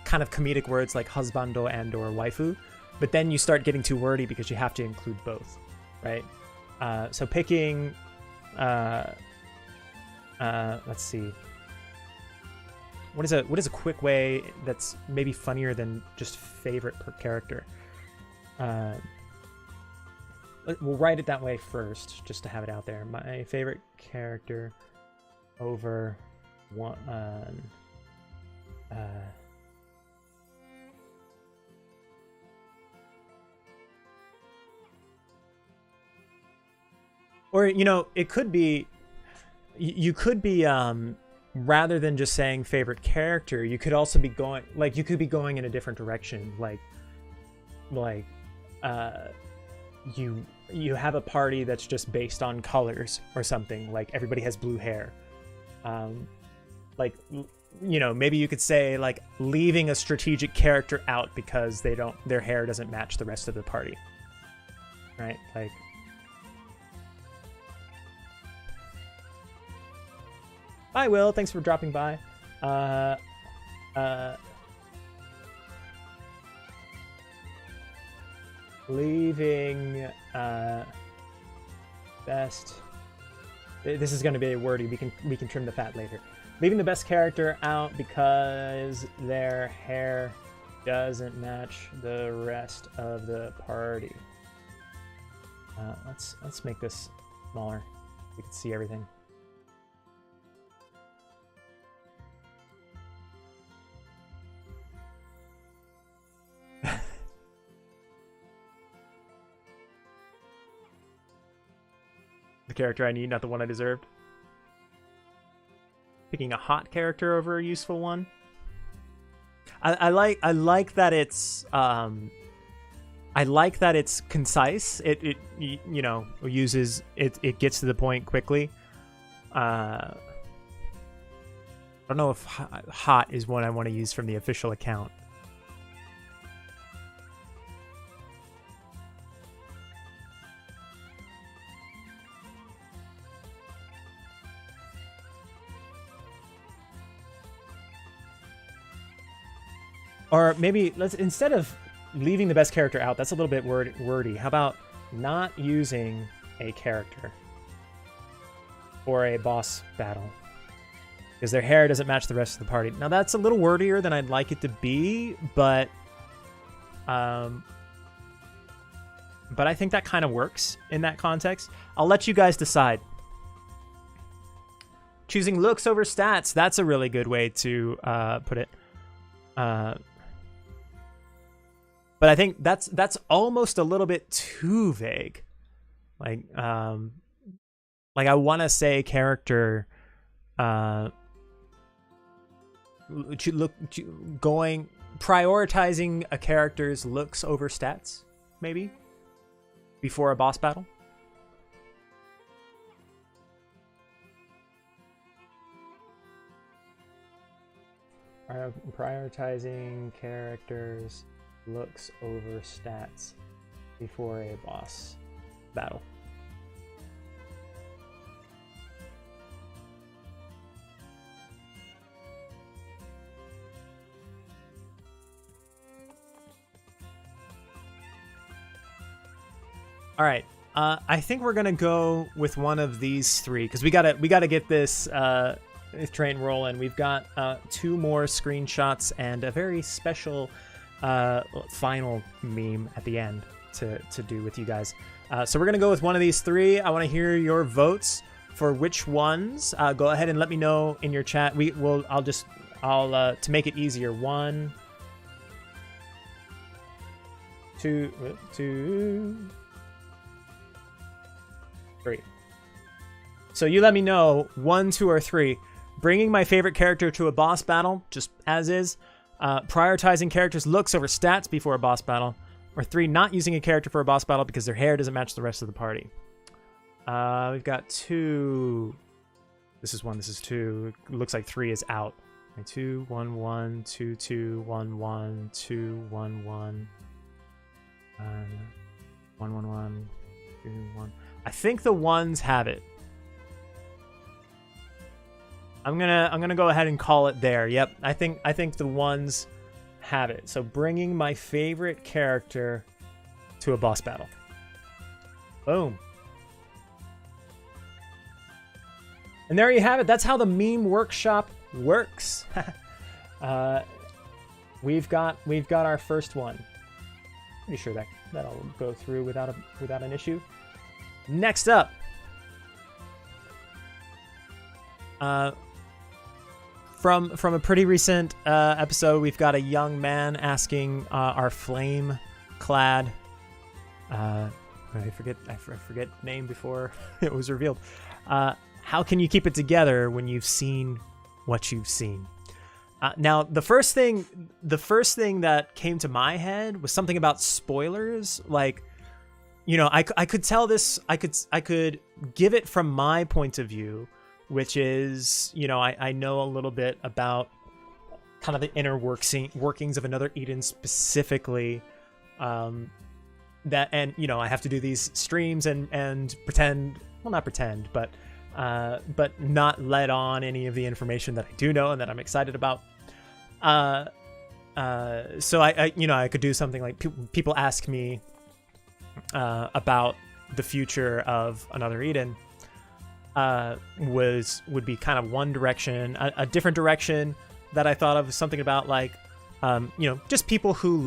kind of comedic words like husbando and or waifu, but then you start getting too wordy because you have to include both, right? So picking, let's see. what is a quick way that's maybe funnier than just favorite per character? We'll write it that way first, just to have it out there. My favorite character over one. Or, you know, it could be, you could be, rather than just saying favorite character, you could also be going, like, you could be going in a different direction. Like, you have a party that's just based on colors or something. Like, everybody has blue hair. Like, you know, maybe you could say, like, leaving a strategic character out because their hair doesn't match the rest of the party. Right? Like, hi, Will. Thanks for dropping by. Leaving best. This is going to be wordy. We can trim the fat later. Leaving the best character out because their hair doesn't match the rest of the party. Let's make this smaller. We can see everything. The character I need, not the one I deserved. Picking a hot character over a useful one. I like that it's I like that it's concise. It you know, uses it gets to the point quickly. I don't know if hot is one I want to use from the official account. Or maybe let's, instead of leaving the best character out, that's a little bit wordy. How about not using a character for a boss battle because their hair doesn't match the rest of the party? Now that's a little wordier than I'd like it to be, but I think that kind of works in that context. I'll let you guys decide. Choosing looks over stats, that's a really good way to put it. But I think that's almost a little bit too vague. Like I want to say character prioritizing a character's looks over stats, maybe, before a boss battle. Prioritizing characters' looks over stats before a boss battle. All right, I think we're gonna go with one of these three because we gotta get this train rolling. We've got 2 more screenshots and a very special final meme at the end to do with you guys. So we're gonna go with one of these 3. I want to hear your votes for which ones. Go ahead and let me know in your chat. I'll to make it easier. 1, 2, 3. So you let me know 1, 2, or 3. Bringing my favorite character to a boss battle, just as is. Prioritizing characters' looks over stats before a boss battle. Or 3, not using a character for a boss battle because their hair doesn't match the rest of the party. We've got 2. This is 1, this is 2. It looks like 3 is out. 2, 1, 1, 2, 2, 1, 1, 2, 1, 1. 1, 1, 1, 2, 1. I think the ones have it. I'm gonna go ahead and call it there. Yep, I think the ones have it. So bringing my favorite character to a boss battle. Boom. And there you have it. That's how the meme workshop works. We've got our first one. Pretty sure that'll go through without an issue. Next up, from a pretty recent episode, we've got a young man asking our flame-clad. I forget name before it was revealed. How can you keep it together when you've seen what you've seen? Now, the first thing that came to my head was something about spoilers. Like, you know, I could tell this. I could give it from my point of view, which is, you know, I know a little bit about kind of the inner workings of Another Eden specifically. That, and you know, I have to do these streams and pretend, well, not pretend, but not let on any of the information that I do know and that I'm excited about. So I you know, I could do something like people ask me about the future of Another Eden. Would be kind of one direction. A different direction that I thought of was something about, like, you know, just people who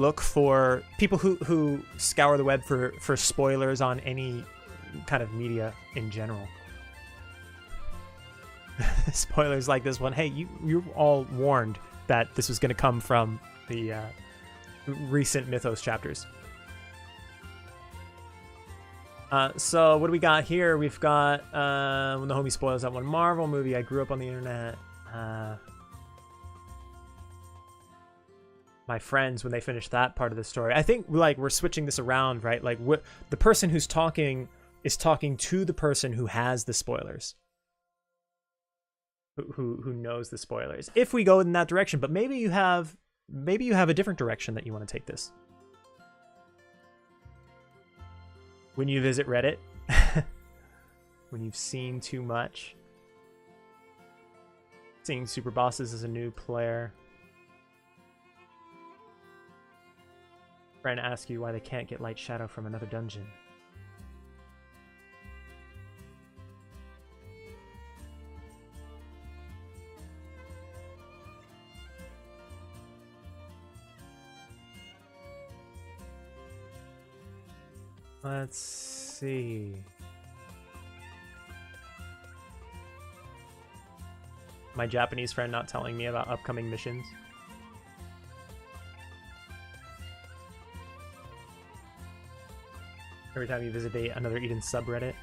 scour the web for spoilers on any kind of media in general. Spoilers like this one. Hey, you're all warned that this was going to come from the recent Mythos chapters. So what do we got here? We've got when the homie spoils that one Marvel movie. I grew up on the internet. My friends, when they finish that part of the story, I think, like, we're switching this around, right? Like, the person who's talking is talking to the person who has the spoilers, who knows the spoilers. If we go in that direction, but maybe you have a different direction that you want to take this. When you visit Reddit, when you've seen too much, seeing super bosses as a new player. Friend asks you why they can't get Light Shadow from another dungeon. Let's see. My Japanese friend not telling me about upcoming missions. Every time you visit Another Eden subreddit.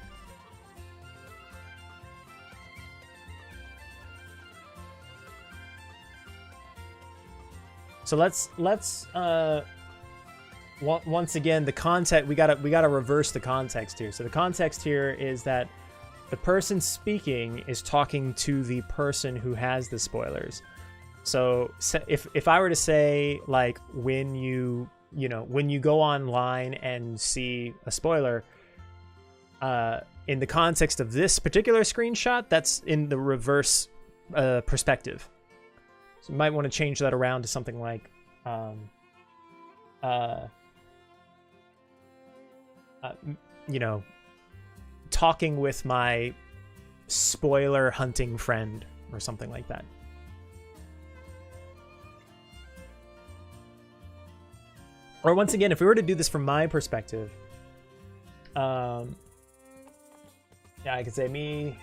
So let's once again, the context, we gotta reverse the context here. So the context here is that the person speaking is talking to the person who has the spoilers. So if I were to say, like, when you go online and see a spoiler, in the context of this particular screenshot, that's in the reverse perspective. So you might want to change that around to something like, you know, talking with my spoiler hunting friend or something like that. Or once again, if we were to do this from my perspective, yeah, I could say me,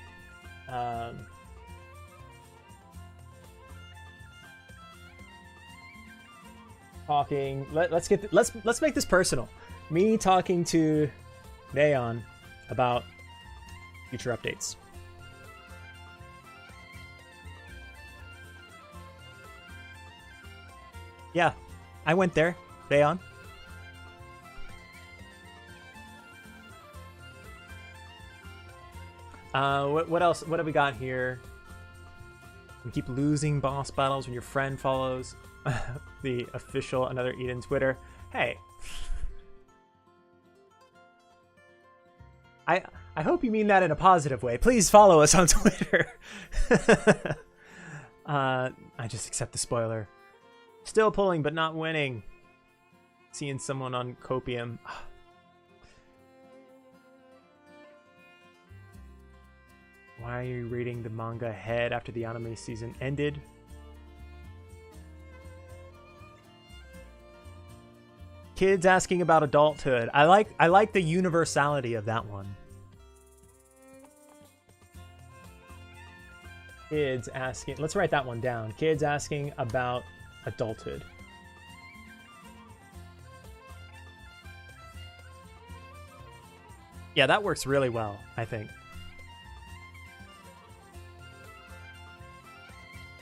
talking. Let's make this personal. Me talking to Neon about future updates. Yeah, I went there, Neon. What else? What have we got here? We keep losing boss battles when your friend follows the official Another Eden Twitter. Hey. I hope you mean that in a positive way. Please follow us on Twitter. I just accept the spoiler. Still pulling, but not winning. Seeing someone on Copium. Why are you reading the manga ahead after the anime season ended? Kids asking about adulthood. I like the universality of that one. Kids asking. Let's write that one down. Kids asking about adulthood. Yeah, that works really well, I think.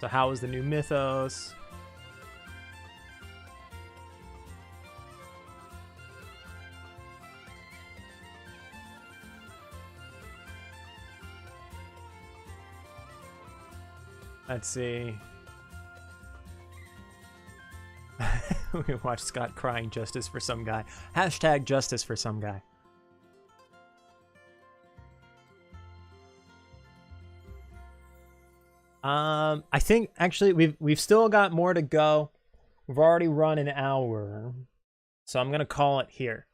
So how was the new Mythos? Let's see. We watched Scott crying justice for some guy. Hashtag justice for some guy. I think actually we've still got more to go. We've already run an hour, so I'm gonna call it here.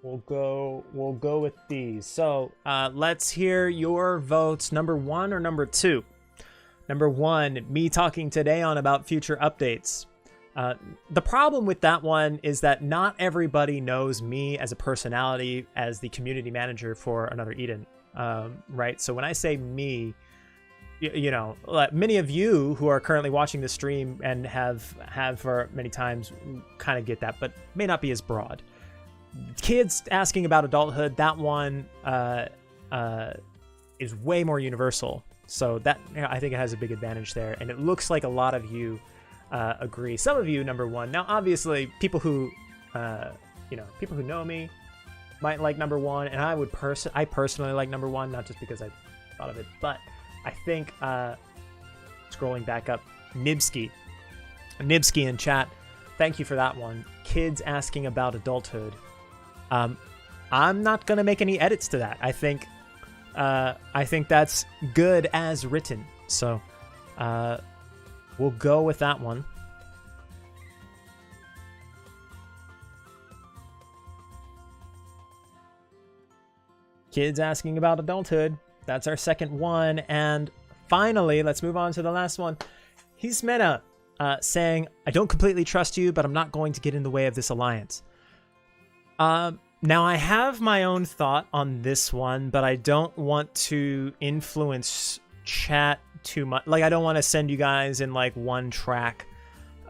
We'll go with these. So let's hear your votes. Number 1 or number 2? Number 1, me talking today on about future updates. The problem with that one is that not everybody knows me as a personality as the community manager for Another Eden, right? So when I say me, you know, many of you who are currently watching the stream and have for many times kind of get that, but may not be as broad. Kids asking about adulthood, that one is way more universal. So that, you know, I think it has a big advantage there. And it looks like a lot of you agree. Some of you, number 1. Now, obviously, people who, you know, people who know me might like number 1. And I personally like number 1, not just because I thought of it, but I think, scrolling back up, Nibsky in chat, thank you for that one. Kids asking about adulthood. I'm not gonna make any edits to that. I think that's good as written. So, we'll go with that one. Kids asking about adulthood. That's our second one. And finally, let's move on to the last one. He's Meta saying, I don't completely trust you, but I'm not going to get in the way of this alliance. Now, I have my own thought on this one, but I don't want to influence chat too much. Like, I don't want to send you guys in like one track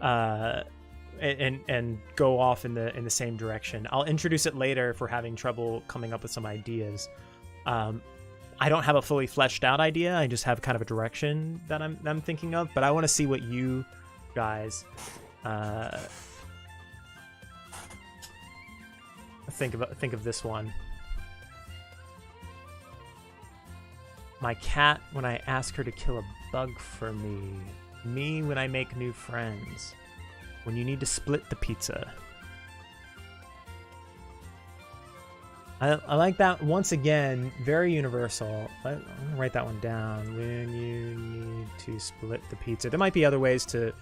and go off in the same direction. I'll introduce it later if we're having trouble coming up with some ideas. I don't have a fully fleshed out idea. I just have kind of a direction that I'm thinking of, but I want to see what you guys think of this one. My cat when I ask her to kill a bug for me. Me when I make new friends. When you need to split the pizza. I like that. Once again, very universal. I'm gonna write that one down. When you need to split the pizza. There might be other ways to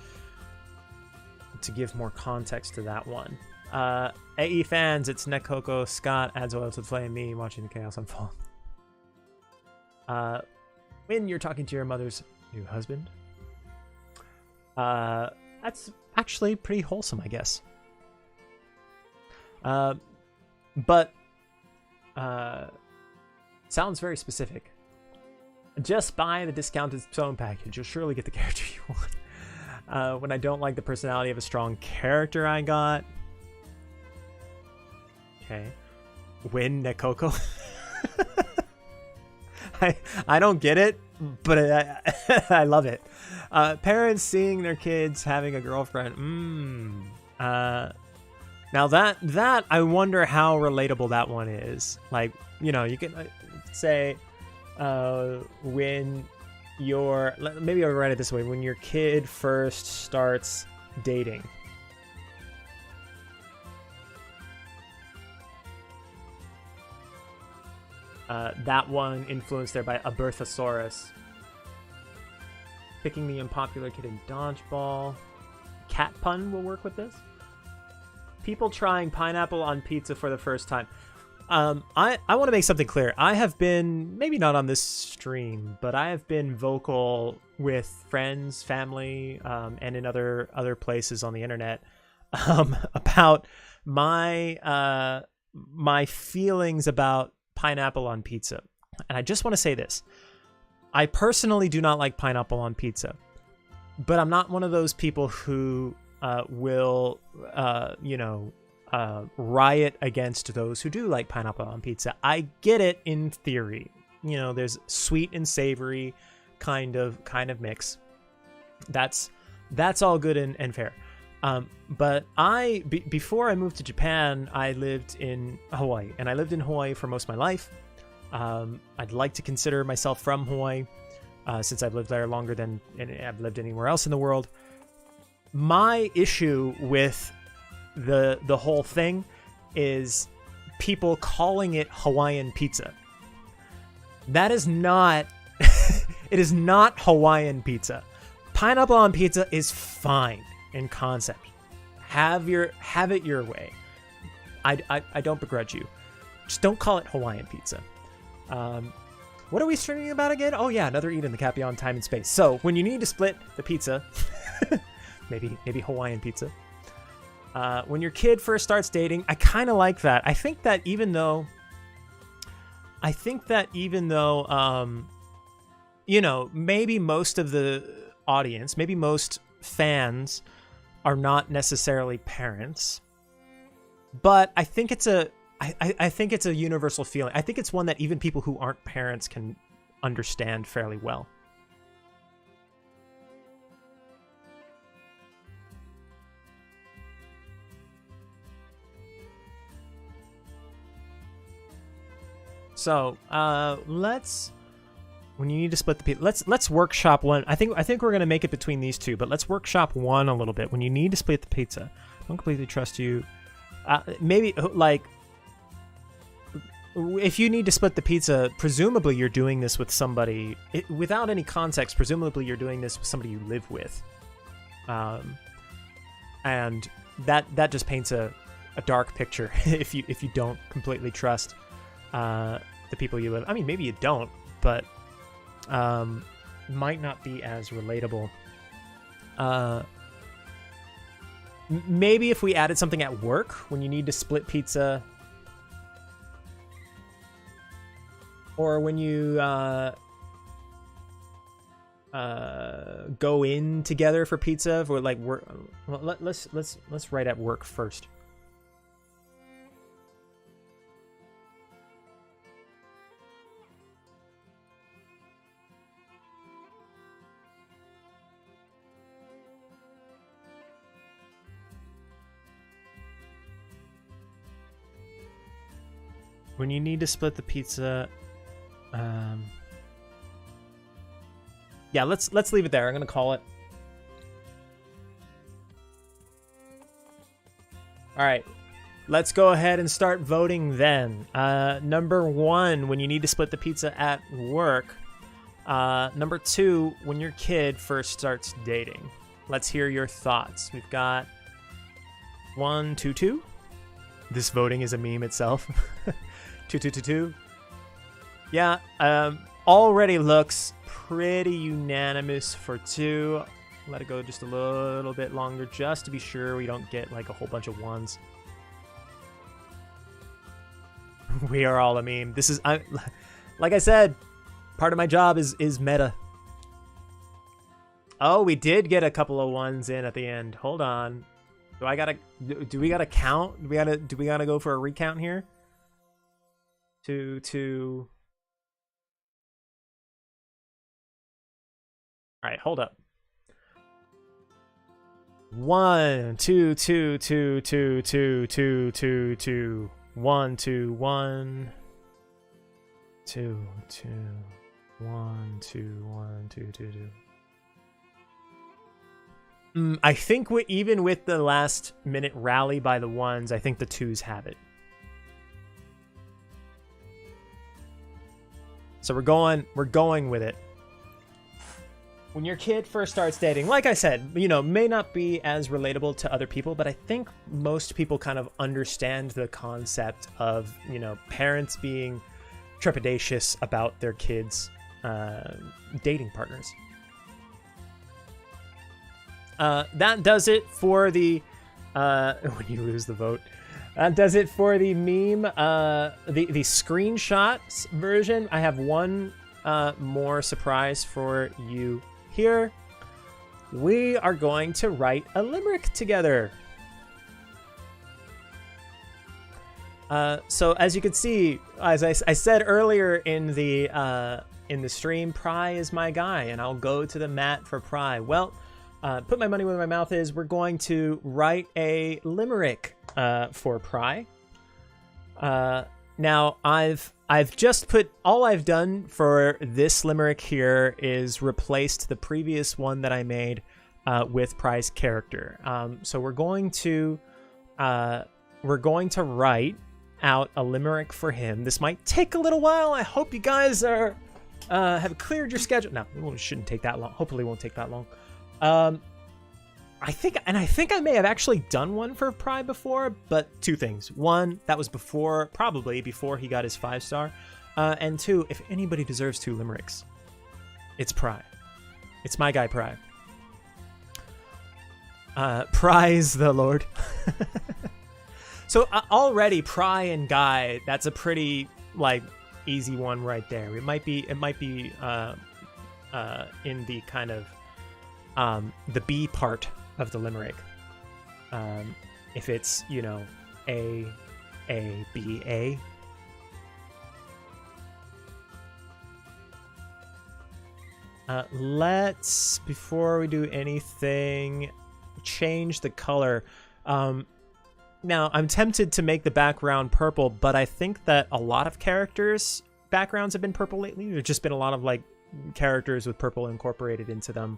give more context to that one. AE fans, it's Nekoko. Scott adds oil to the flame. Me watching the chaos unfold. When you're talking to your mother's new husband. That's actually pretty wholesome, I guess. But sounds very specific. Just buy the discounted phone package. You'll surely get the character you want. When I don't like the personality of a strong character I got. Okay. Win Nekoko. I don't get it, but I love it. Parents seeing their kids having a girlfriend. Now that I wonder how relatable that one is. Like, you know, you can say when your, maybe I'll write it this way, when your kid first starts dating. That one influenced there by a Berthosaurus. Picking the unpopular kid in dodgeball. Cat pun will work with this. People trying pineapple on pizza for the first time. I want to make something clear. I have been, maybe not on this stream, but I have been vocal with friends, family, and in other places on the internet about my feelings about pineapple on pizza. And I just want to say this. I personally do not like pineapple on pizza, but I'm not one of those people who will, riot against those who do like pineapple on pizza. I get it in theory. You know, there's sweet and savory kind of mix. That's all good and fair. But before I moved to Japan, I lived in Hawaii, and I lived in Hawaii for most of my life. I'd like to consider myself from Hawaii, since I've lived there longer than I've lived anywhere else in the world. My issue with the whole thing is people calling it Hawaiian pizza. That is not, it is not Hawaiian pizza. Pineapple on pizza is fine in concept. Have it your way. I don't begrudge you. Just don't call it Hawaiian pizza. What are we streaming about again? Oh yeah, another eat in the Capion time and space. So when you need to split the pizza, maybe Hawaiian pizza. When your kid first starts dating, I kind of like that. I think that even though, maybe most of the audience, maybe most fans are not necessarily parents, but I think it's a universal feeling. I think it's one that even people who aren't parents can understand fairly well. So, when you need to split the pizza, let's workshop one. I think we're gonna make it between these two, but let's workshop one a little bit. When you need to split the pizza, I don't completely trust you. Maybe like if you need to split the pizza, presumably you're doing this with somebody without any context. Presumably you're doing this with somebody you live with, and that just paints a dark picture if you don't completely trust the people you live. I mean, maybe you don't, but might not be as relatable. Maybe if we added something at work when you need to split pizza, or when you go in together for pizza for like work. Well, let's write at work first. When you need to split the pizza, yeah, let's leave it there. I'm gonna call it. All right, let's go ahead and start voting then. Number 1, when you need to split the pizza at work. Number 2, when your kid first starts dating. Let's hear your thoughts. We've got 1, 2, 2. This voting is a meme itself. 2, 2, 2, 2. Yeah, already looks pretty unanimous for 2. Let it go just a little bit longer just to be sure we don't get like a whole bunch of 1s. We are all a meme. This is, like I said, part of my job is meta. Oh, we did get a couple of 1s in at the end. Hold on. Do we gotta count? Do we gotta go for a recount here? 2. All right, hold up. 1, 2, 2, 2, 2, 2, 2, 2, 2, 1, 2, 1, 2, 2, 1, 2, 1, 2, 2, 2. I think even with the last minute rally by the 1s, I think the 2s have it. So we're going with it. When your kid first starts dating, like I said, may not be as relatable to other people, but I think most people kind of understand the concept of, parents being trepidatious about their kids' dating partners. That does it for the when you lose the vote. Does it for the meme, the screenshots version. I have one more surprise for you here. We are going to write a limerick together. So as you can see, as I said earlier in the stream, Pry is my guy, and I'll go to the mat for Pry. Well, put my money where my mouth is. We're going to write a limerick for Pry. Now I've just put, all I've done for this limerick here is replaced the previous one that I made with Pry's character. So we're going to write out a limerick for him. This might take a little while. I hope you guys are have cleared your schedule. No, it shouldn't take that long. Hopefully it won't take that long. I think I may have actually done one for Pry before, but two things. One, that was probably before he got his 5-star. And two, if anybody deserves 2 limericks, it's Pry. It's my guy, Pry. Prize the Lord. So already Pry and Guy, that's a pretty easy one right there. It might be in the kind of the B part of the limerick. If it's, A, B, A. Let's, before we do anything, change the color. Now, I'm tempted to make the background purple, but I think that a lot of characters' backgrounds have been purple lately. There's just been a lot of characters with purple incorporated into them,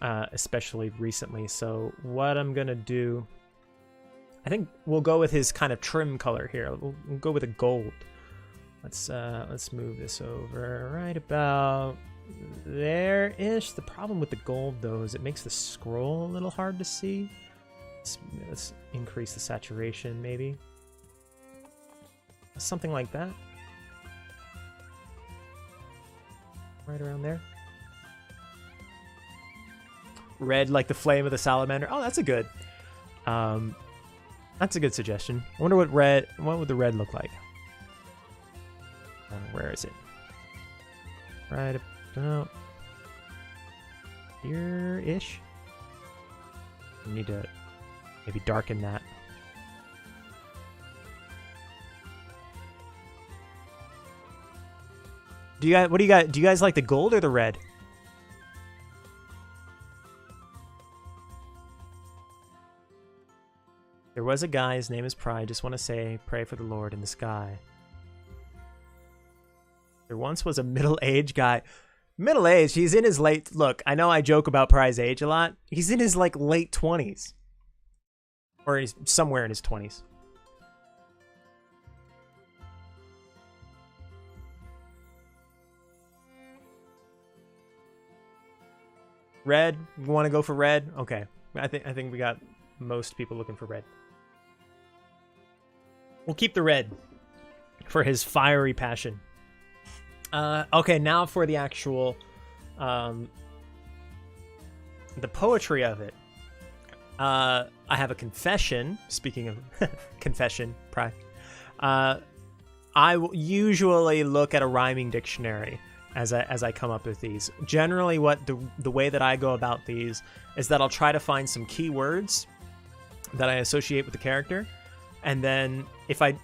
especially recently. So what I'm gonna do, I think we'll go with his kind of trim color here. We'll go with a gold. Let's move this over right about there-ish. The problem with the gold, though, is it makes the scroll a little hard to see. Let's increase the saturation, maybe. Something like that. Right around there. Red like the flame of the salamander. Oh, that's a good suggestion. I wonder what would the red look like? Where is it? Right about here-ish. We need to maybe darken that. Do you guys like the gold or the red? There was a guy, his name is Pry. Just want to say, pray for the Lord in the sky. There once was a middle-aged guy. Middle-aged, he's in his late... Look, I know I joke about Pry's age a lot. He's in his, late 20s. Or he's somewhere in his 20s. Red? You want to go for red? Okay. I think we got most people looking for red. We'll keep the red for his fiery passion. Okay, now for the actual the poetry of it. I have a confession. Speaking of confession, Pry. I will usually look at a rhyming dictionary as I come up with these. Generally, what the way that I go about these is that I'll try to find some keywords that I associate with the character, and then if a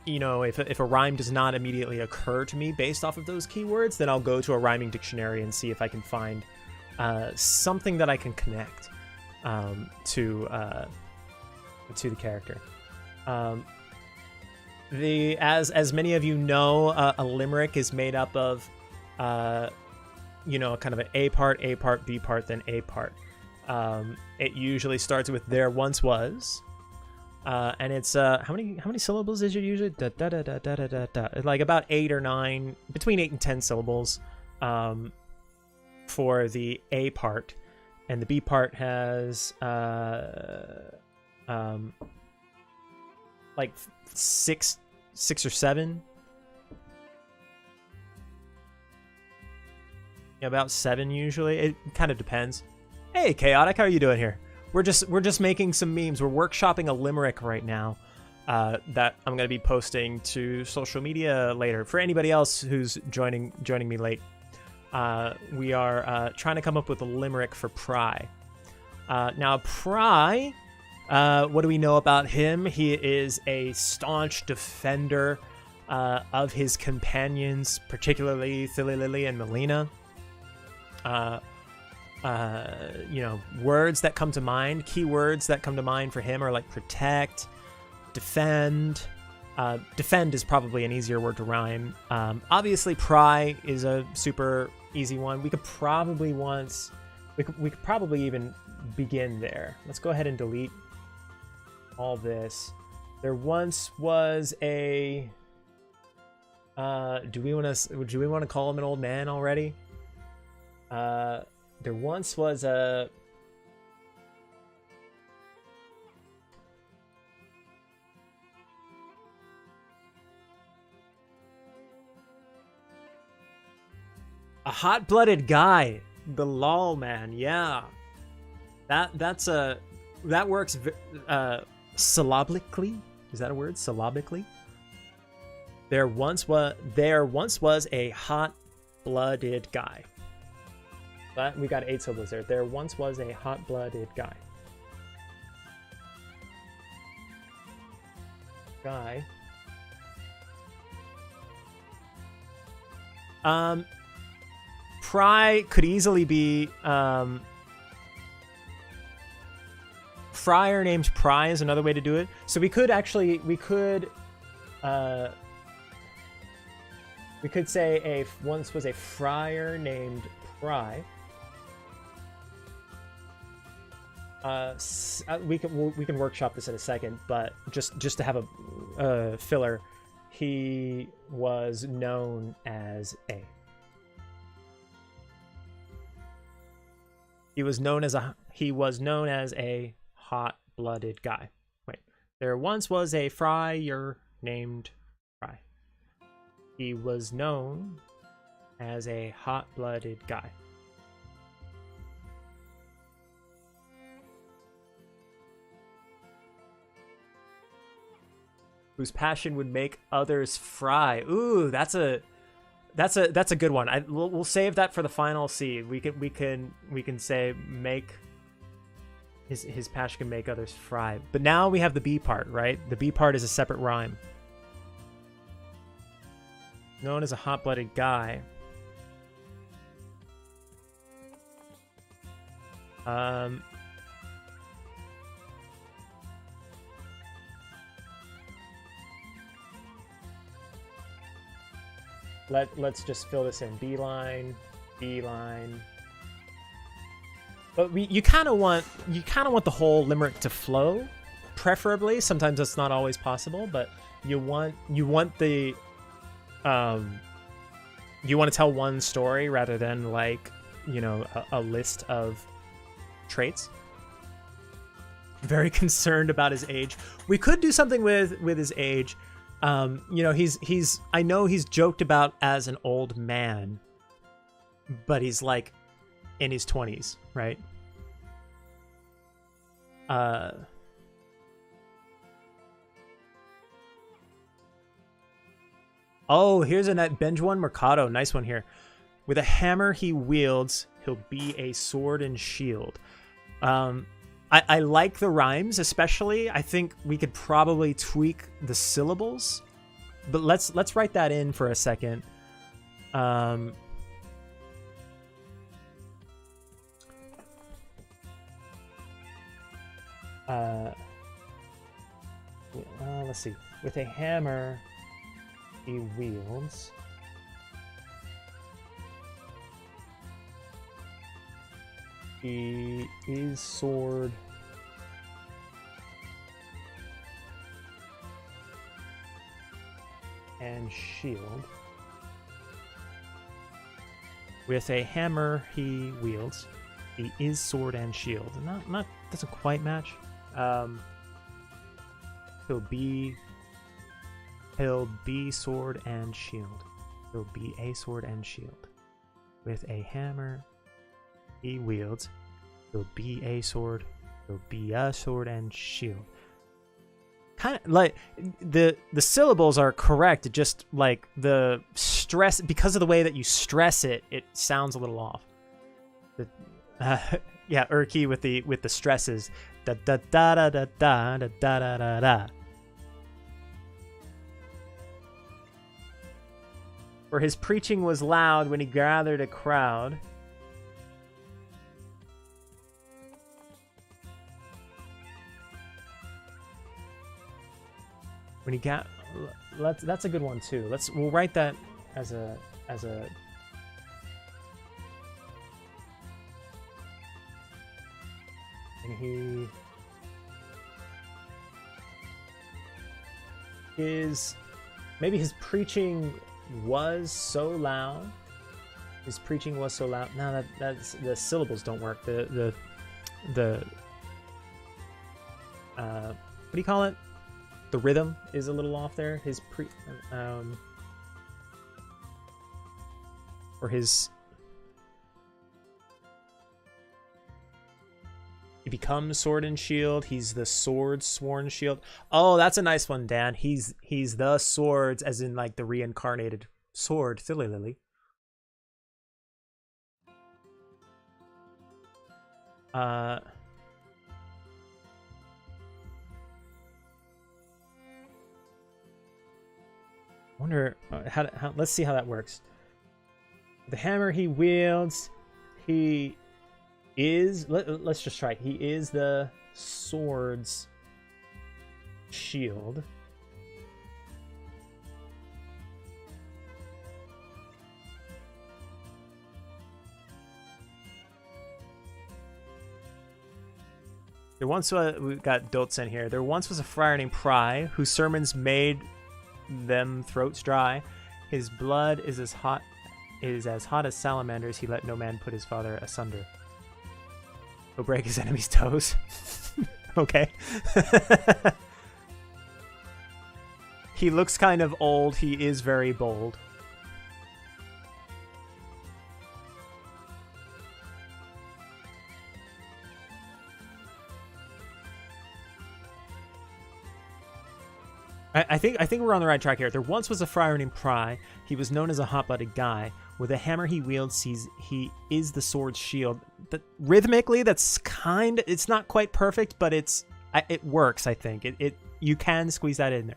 rhyme does not immediately occur to me based off of those keywords, then I'll go to a rhyming dictionary and see if I can find something that I can connect to the character. As many of you know, a limerick is made up of kind of an A part, B part, then A part. It usually starts with there once was, and it's how many syllables is it usually? Da, da, da, da, da, da, da. Like about 8 or 9, between 8 and 10 syllables for the A part, and the B part has like six or 7. Yeah, about 7 usually. It kind of depends. Hey, Chaotic, how are you doing here? we're just making some memes. We're workshopping a limerick right now that I'm gonna be posting to social media later. For anybody else who's joining me late, we are trying to come up with a limerick for Pry. Now Pry, what do we know about him? He is a staunch defender of his companions, particularly Thilly and Melina. You know, words that come to mind, keywords that come to mind for him are like protect, defend. Defend is probably an easier word to rhyme. Obviously, pry is a super easy one. We could probably we could probably even begin there. Let's go ahead and delete all this. There once was a. Do we want to call him an old man already? There once was a hot-blooded guy, the lol man. Yeah, that works syllabically. Is that a word? Syllabically. There once was a hot-blooded guy. We got 8 syllables there. There once was a hot-blooded guy. Pry could easily be friar named Pry is another way to do it. So we could say once was a friar named Pry. We can workshop this in a second, but just to have a filler, he was known as a. He was known as a hot-blooded guy. Wait, there once was a friar named Pry. He was known as a hot-blooded guy. Whose passion would make others fry. Ooh, that's a good one. We'll save that for the final C. We can say make his passion can make others fry. But now we have the B part, right? The B part is a separate rhyme. Known as a hot-blooded guy. Let's just fill this in. Beeline. But you kind of want the whole limerick to flow, preferably. Sometimes that's not always possible, but you want the you want to tell one story rather than like, you know, a list of traits. Very concerned about his age. We could do something with his age. You know, I know he's joked about as an old man, but he's like in his 20s, right? Oh, here's a Benj one Mercado. Nice one here. With a hammer he wields, he'll be a sword and shield. I like the rhymes, especially. I think we could probably tweak the syllables, but let's write that in for a second. Let's see. With a hammer he wields. He is sword and shield. With a hammer he wields. He is sword and shield. Not doesn't quite match. He'll be sword and shield. He'll be a sword and shield. With a hammer he wields. He'll be a sword He'll be a sword and shield. Kind of like the syllables are correct. It just like the stress, because of the way that you stress it, it sounds a little off. Yeah, Urki with the stresses. Da da da da da da da da da da. For his preaching was loud when he gathered a crowd. When he got, that's a good one too. We'll write that as a. And maybe his preaching was so loud. His preaching was so loud. No, that's the syllables don't work. The what do you call it? The rhythm is a little off there. His or his. He becomes sword and shield. He's the sword, sworn shield. Oh, that's a nice one, Dan. He's the swords, as in like the reincarnated sword. Silly Lily. Wonder how. Let's see how that works. The hammer he wields, he is. Let's just try. He is the sword's shield. There once was, we've got Doltz in here. There once was a friar named Pry, whose sermons made them throats dry. His blood is as hot as salamanders. He let no man put his father asunder. He'll break his enemy's toes. Okay. He looks kind of old. He is very bold. I think we're on the right track here. There once was a friar named Pry. He was known as a hot-blooded guy. With a hammer he wields, he is the sword's shield. But rhythmically, that's it's not quite perfect, but it works. I think you can squeeze that in there.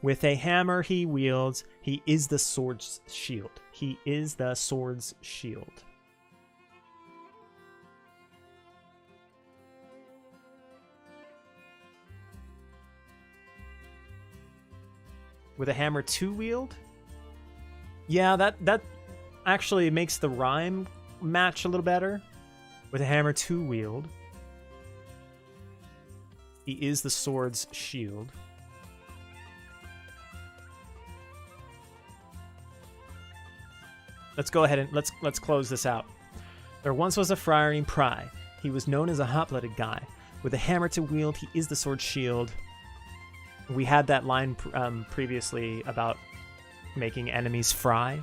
With a hammer he wields, he is the sword's shield. He is the sword's shield. With a hammer to wield? Yeah, that actually makes the rhyme match a little better. With a hammer to wield. He is the sword's shield. Let's go ahead and let's close this out. There once was a friar named Pry. He was known as a hot-blooded guy. With a hammer to wield, he is the sword's shield. We had that line previously about making enemies fry.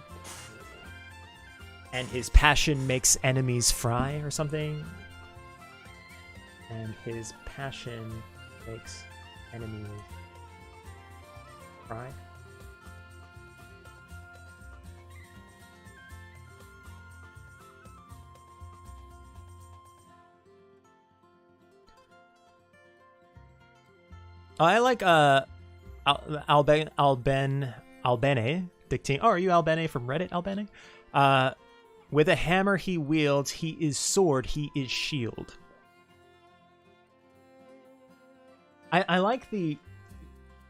And his passion makes enemies fry or something. And his passion makes enemies fry. I like Albene dictating. Oh, are you Albene from Reddit, Albene? With a hammer he wields, he is sword, he is shield. I like the.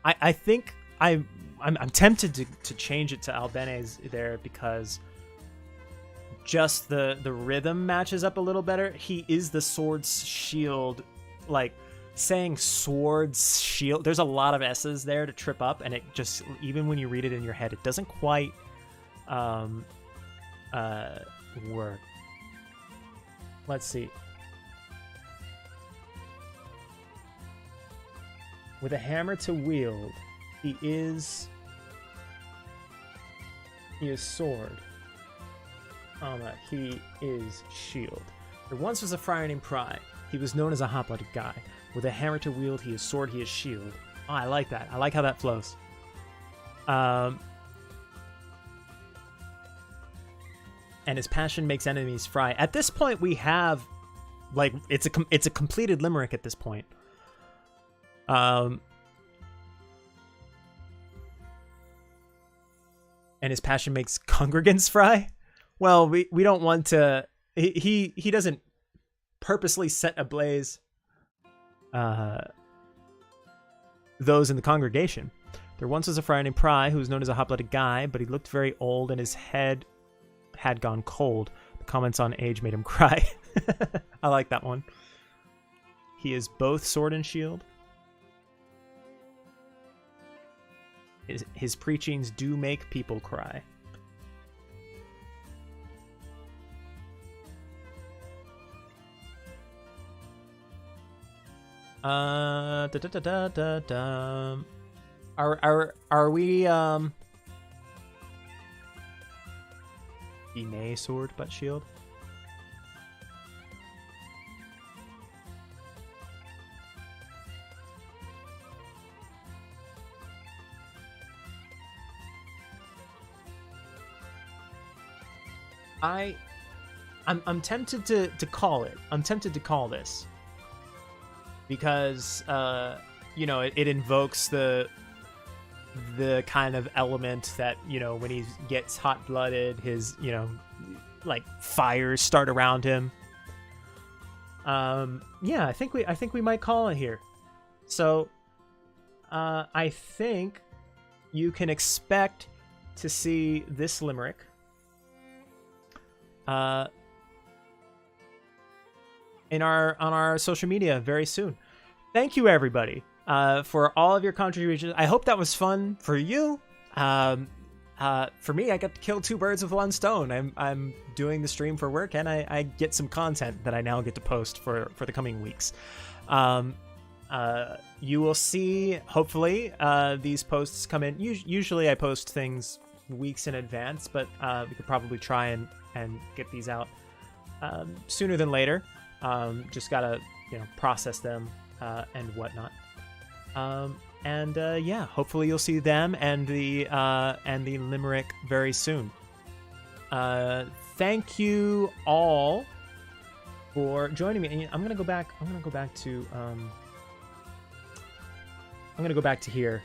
I think I'm tempted to change it to Albene's there because just the rhythm matches up a little better. He is the sword's shield, like. Saying sword's shield, there's a lot of S's there to trip up, and it just, even when you read it in your head, it doesn't quite work. Let's see. With a hammer to wield, he is sword, he is shield. There once was a friar named Pry. He was known as a hot-blooded guy. With a hammer to wield, he is sword, he is shield. Oh, I like that. I like how that flows. And his passion makes enemies fry. At this point, we have, like, it's a completed limerick at this point. And his passion makes congregants fry. Well, we don't want to. He doesn't purposely set ablaze those in the congregation. There once was a friar named Pry who was known as a hot-blooded guy, but he looked very old and his head had gone cold. The comments on age made him cry. I like that one. He is both sword and shield. His preachings do make people cry. Are we nay sword but shield? I'm tempted to call it. I'm tempted to call this because you know, it invokes the kind of element that, you know, when he gets hot-blooded, his, you know, like fires start around him. Yeah, I think we might call it here. So I think you can expect to see this limerick on our social media very soon. Thank you, everybody, for all of your contributions. I hope that was fun for you. For me, I got to kill two birds with one stone. I'm doing the stream for work, and I get some content that I now get to post for the coming weeks. You will see, hopefully, these posts come in. Usually I post things weeks in advance, but we could probably try and get these out sooner than later. Just gotta, you know, process them and whatnot. Yeah, hopefully you'll see them and the limerick very soon. Thank you all for joining me. And I'm gonna go back to here.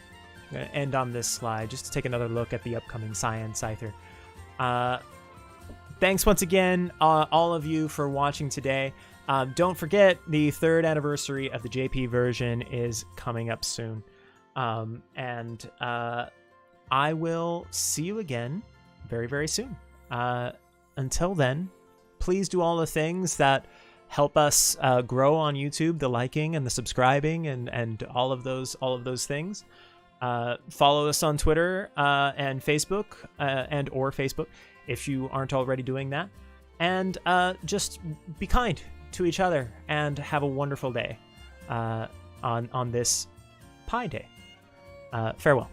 I'm gonna end on this slide just to take another look at the upcoming Cyan Scyther. Thanks once again, all of you, for watching today. Don't forget, the 3rd anniversary of the JP version is coming up soon. I will see you again very, very soon. Until then, please do all the things that help us grow on YouTube, the liking and the subscribing and all of those things. Follow us on Twitter and Facebook or Facebook if you aren't already doing that. And just be kind to each other and have a wonderful day on this Pi Day. Farewell.